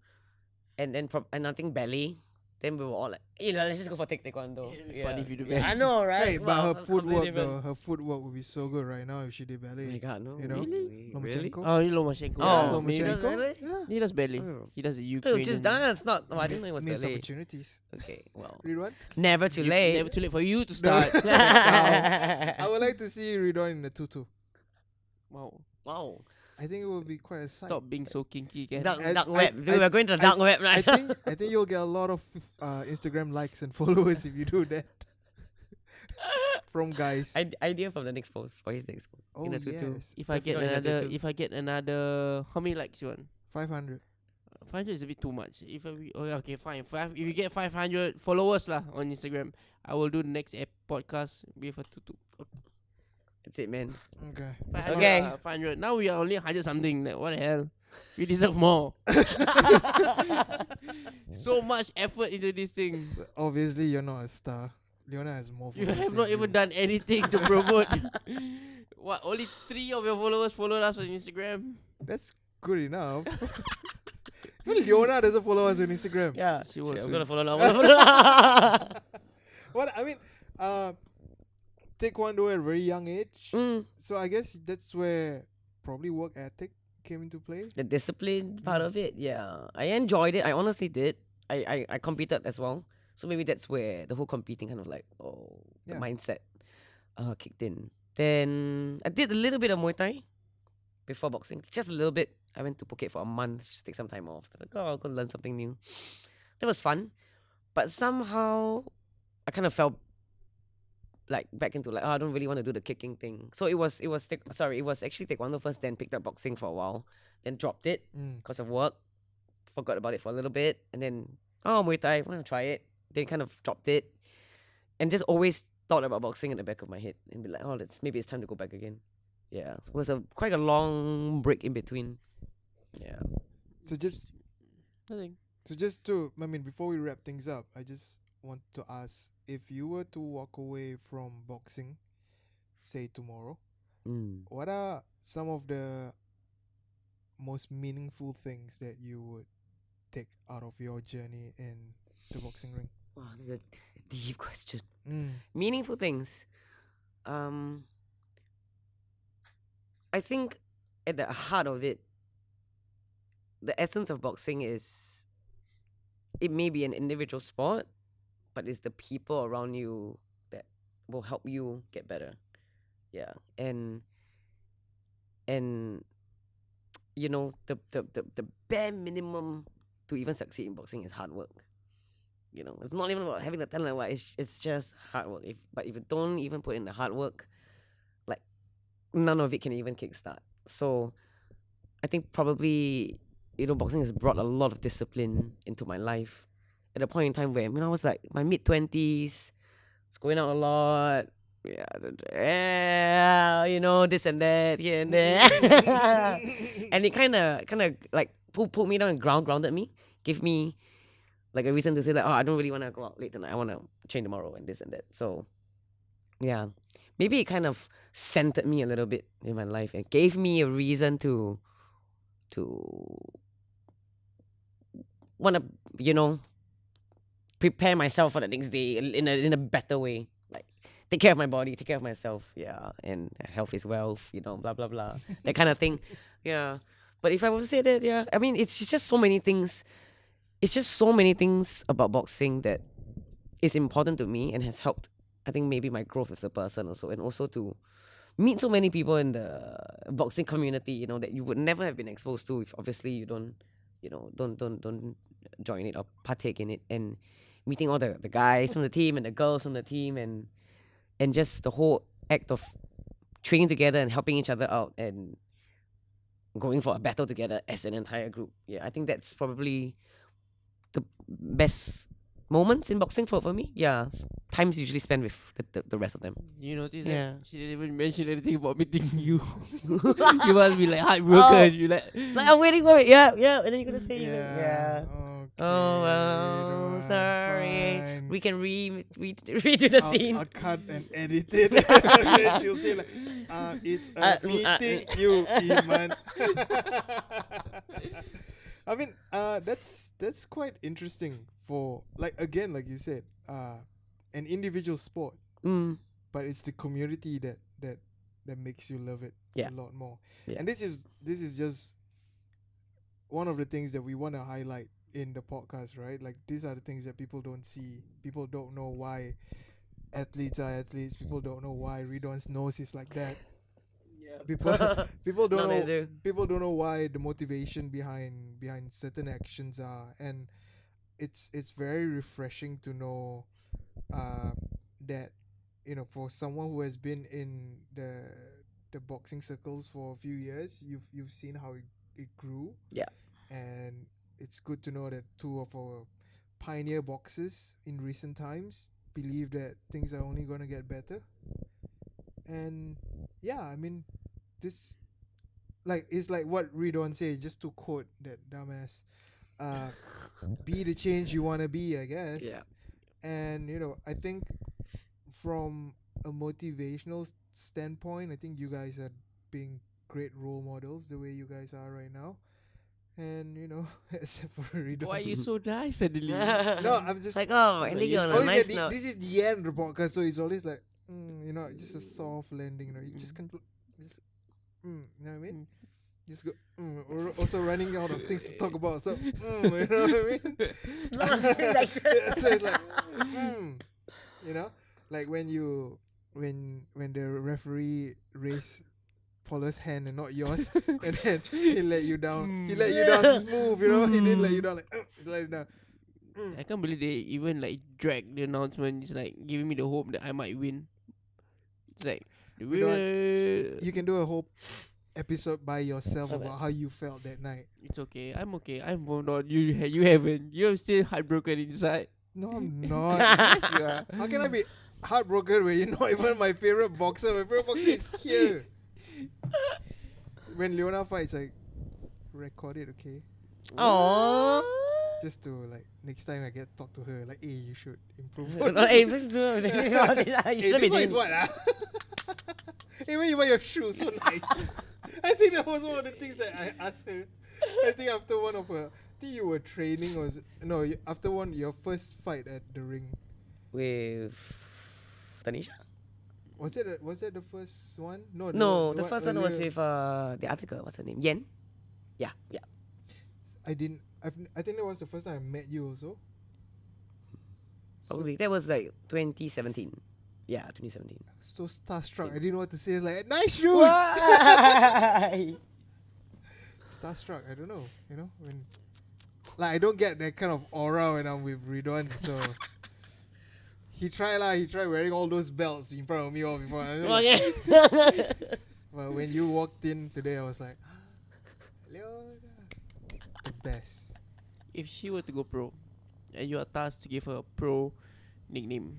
and then and nothing ballet. Then we were all like, let's just go for taekwondo. It'd be funny if you do Yeah, ballet. I know, right? Hey, but Wow, her that's completely footwork, different. her footwork would be so good right now if she did Oh my ballet. god, no. You know? Really? Lomachenko? Oh, you know Lomachenko. Oh, Maybe he does Lomachenko? ballet? Yeah. he does ballet. Oh. He does the Dude, Ukrainian. just dance, not. Oh, I didn't know it was Missed ballet. opportunities. Okay, well, Ridwan? never too You- late. Never too late for you to start. I would like to see Ridwan in the tutu. Wow. Wow. I think it would be quite a sight. Stop being so kinky, Ken. Dark, I- dark I- web. Dude, I- we're going to the dark web I right think you'll get a lot of Instagram likes and followers if you do that. From guys. Idea from the next post for his next post. Oh in a tutu. yes. If I get Definitely not another, tutu. if I get another, how many likes you want? 500. 500 is a bit too much. If okay, fine. If you get 500 followers lah on Instagram, I will do the next podcast with a tutu. That's it, man. Okay. 500, Okay. 500. Now we are only 100 something. Like, what the hell? We deserve more. So much effort into this thing. Obviously, you're not a star. Leona has more You followers have than not even you. done anything to promote. What? Only 3 of your followers followed us on Instagram. That's good enough. Even Leona doesn't follow us on Instagram. Yeah. She was I'm soon. gonna follow now. I'm gonna follow. What I mean, taekwondo at a very young age. Mm, So I guess that's where probably work ethic came into play. the discipline part of it, yeah. I enjoyed it. I honestly did. I competed as well. So maybe that's where the whole competing kind of like, the Yeah. mindset kicked in. Then I did a little bit of Muay Thai before boxing. Just a little bit. I went to Phuket for a month, just take some time off. I was like, I'll go learn something new. That was fun. But somehow I kind of felt like back into like, I don't really want to do the kicking thing. So it was actually taekwondo first, then picked up boxing for a while, then dropped it because of work. Forgot about it for a little bit, and then Muay Thai, I want to try it. Then kind of dropped it, and just always thought about boxing in the back of my head, and be like, maybe it's time to go back again. Yeah, so it was quite a long break in between. Yeah. So just Nothing. before we wrap things up, I just want to ask, if you were to walk away from boxing, say tomorrow, what are some of the most meaningful things that you would take out of your journey in the boxing ring? Wow, this is a deep question. Meaningful things. I think at the heart of it, the essence of boxing is, it may be an individual sport, but it's the people around you that will help you get better. Yeah. And you know, the bare minimum to even succeed in boxing is hard work. You know, it's not even about having the talent. It's just hard work. But if you don't even put in the hard work, like, none of it can even kickstart. So I think probably, boxing has brought a lot of discipline into my life. At a point in time where, I was like my mid-20s, was going out a lot. Yeah, this and that, here and there. And it kind of like pulled me down and grounded me, gave me like a reason to say like, I don't really want to go out late tonight. I want to train tomorrow and this and that. So yeah, maybe it kind of centered me a little bit in my life and gave me a reason to want to, prepare myself for the next day in a better way. Like, take care of my body, take care of myself. Yeah, and health is wealth. Blah blah blah, that kind of thing. Yeah, but if I were to say that, yeah, I mean, it's just so many things. It's just so many things about boxing that is important to me and has helped. I think maybe my growth as a person also, and also to meet so many people in the boxing community, that you would never have been exposed to if obviously you don't, don't join it or partake in it, and meeting all the guys from the team and the girls from the team, and just the whole act of training together and helping each other out and going for a battle together as an entire group. Yeah, I think that's probably the best moments in boxing for me. Yeah, times usually spent with the rest of them. You notice Yeah. that she didn't even mention anything about meeting you. You must be like heartbroken. You like. It's like, I'm waiting for it. Yeah, and then you're gonna say, Yeah. yeah. Okay, Oh well, Ridhwan, sorry. fine. We can redo the scene. I'll cut and edit it. And then she'll say like, it's a meeting, you Iman. I mean, that's quite interesting for like you said, an individual sport, Mm. but it's the community that makes you love it Yeah. a lot more. Yeah. And this is just one of the things that we want to highlight in the podcast, right? Like these are the things that people don't see. People don't know why athletes are athletes. People don't know why Ridhwan's nose is like that. Yeah. People don't No, they know do. people don't know why the motivation behind certain actions are, and it's very refreshing to know that for someone who has been in the boxing circles for a few years, you've seen how it grew. Yeah. And it's good to know that two of our pioneer boxers in recent times believe that things are only going to get better. And yeah, I mean, this it's like what Ridhwan said, just to quote that dumbass, be the change you want to be, I guess. Yeah. And I think from a motivational standpoint, I think you guys are being great role models the way you guys are right now. And except for Ridhwan. Why are you so nice suddenly? No, I'm just Like, oh, ending you on a always nice at note. this is the end of the podcast, so it's always like just a soft landing. You just can't. You know what I mean? Just go. We're also running out of things to talk about, so you know what I mean? So it's like like when the referee raised Paula's hand and not yours, and then he let you down. He let you down smooth, He didn't let you down he let you down. I can't believe they even like drag the announcement. It's like giving me the hope that I might win. It's like the winner. You can do a whole episode by yourself about how you felt that night. It's okay. I'm okay. I'm moved on. You haven't. You're still heartbroken inside. No, I'm not. Yes, you are. How can I be heartbroken when you're not even my favorite boxer? My favorite boxer is here. When Leona fights, I record it, okay? Aww. Just to next time I get talk to her, hey, you should improve. Hey, please do it. You Hey, should be this one doing is what? Hey, where you buy your shoes? So nice. I think that was one of the things that I asked her. I think after one of her, I think you were training or after your first fight at the ring. with Tanisha. Was that the first one? No, the first one was with the other girl. What's her name? Yen. Yeah. I think that was the first time I met you also. Probably that was like 2017. Yeah, 2017. So starstruck. I didn't know what to say. Like, nice shoes. Why? Starstruck. I don't know. When I don't get that kind of aura when I'm with Ridhwan. So he tried He tried wearing all those belts in front of me all before. Okay. But when you walked in today, I was like, Leona, the best. If she were to go pro, and you are tasked to give her a pro nickname,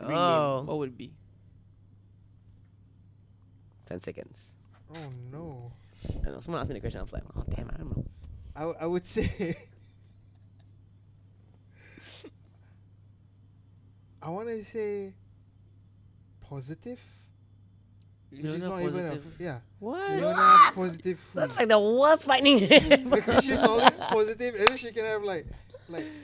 ring name, what would it be? 10 seconds. Oh no. I don't know, someone asked me the question. I was like, oh damn, I don't know. I would say I want to say positive. Which is not even a What? Leona positive. That's like the worst fighting name. Because she's always positive, and then she can have like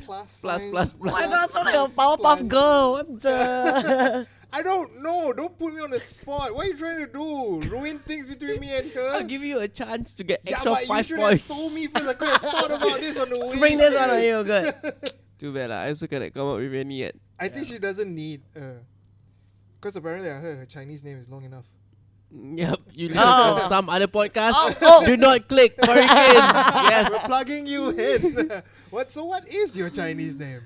plus Plus, signs, plus, plus. Oh my god, sound like a plus, Powerpuff plus. Girl. What the? I don't know. Don't put me on the spot. What are you trying to do? Ruin things between me and her? I'll give you a chance to get yeah, extra but 5 you should have points. told me first. I could have thought about this on the way. Spring this one on you, good. Too bad lah. I also cannot come up with any yet. I think she doesn't need. Because apparently I heard her Chinese name is long enough. Yep, you listen Oh. to some other podcast. Oh. Do not click Hurricane. Yes. We're plugging you in. What is your Chinese name?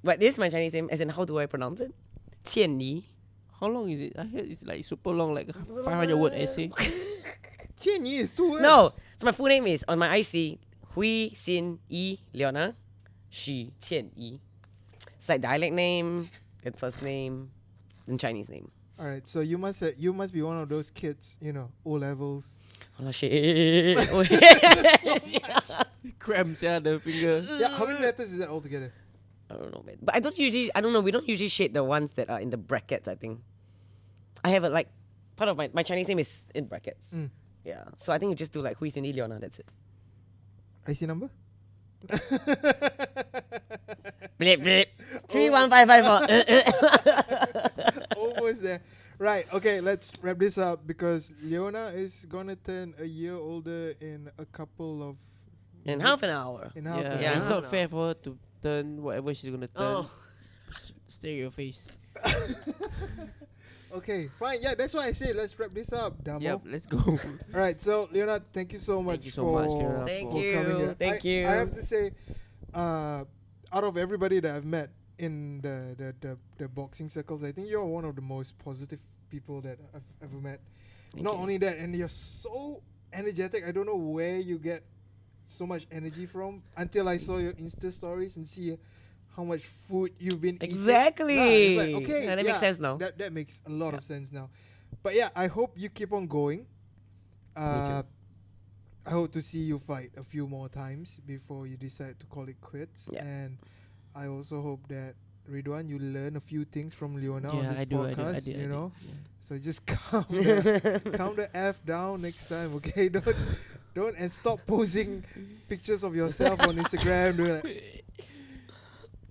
But this is my Chinese name, as in how do I pronounce it? Qian Yi. How long is it? I heard it's like super long, like 500-word essay. Qian Yi is 2 words. No, so my full name is on my IC Hui Xin Yi Leona Xu Qian Yi. It's like dialect name, then first name, then Chinese name. All right, so you must be one of those kids, O levels. Oh shit! Cramps, yeah, the finger. Yeah, how many letters is that altogether? I don't know, man. But I don't know. We don't usually shade the ones that are in the brackets. I think I have part of my Chinese name is in brackets. Mm. Yeah, so I think you just do like Hui Xin Yi Leona. That's it. IC number? Blip blip. 31554. Almost there. Right, okay, let's wrap this up because Leona is gonna turn a year older in a couple of In half an hour. In half Yeah, an Yeah, hour. it's I not don't fair for her to turn whatever she's gonna turn. Oh. Stare at your face. Okay, fine. Yeah, that's why I say let's wrap this up, Damo. Yep, let's go. All right, so Leona, thank you so much you so much, for Leona, Thank for you. coming here. Thank I you. have to say, out of everybody that I've met in the boxing circles, I think you're one of the most positive people that I've ever met. Thank Not you. only that, and you're so energetic. I don't know where you get so much energy from until I saw your Insta stories and see how much food you've been Exactly. eating. Yeah, it's like, okay, Yeah, that makes sense now. That makes a lot of sense now. But yeah, I hope you keep on going. I hope to see you fight a few more times before you decide to call it quits. Yeah. And I also hope that Ridhwan, you learn a few things from Leona on Yeah, this I do. podcast. I did. So just calm the F down next time, okay? Don't and stop posting pictures of yourself on Instagram doing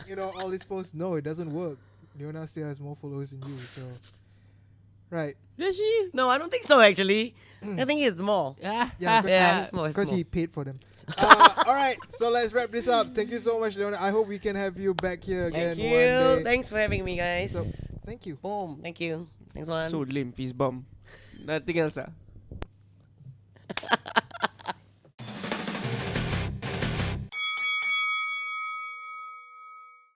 like, all these posts. No, it doesn't work. Leona still has more followers than you, so right. Does she? No, I don't think so. Actually, I think it's more. Yeah. Yeah, because, Yeah, it's more. It's because more. he paid for them. All right, so let's wrap this up. Thank you so much, Leona. I hope we can have you back here again Thank one day. you. Thanks for having me, guys. So, thank you. Boom. Thank you. Thanks, one. So lame, fist bump. Nothing else, ah.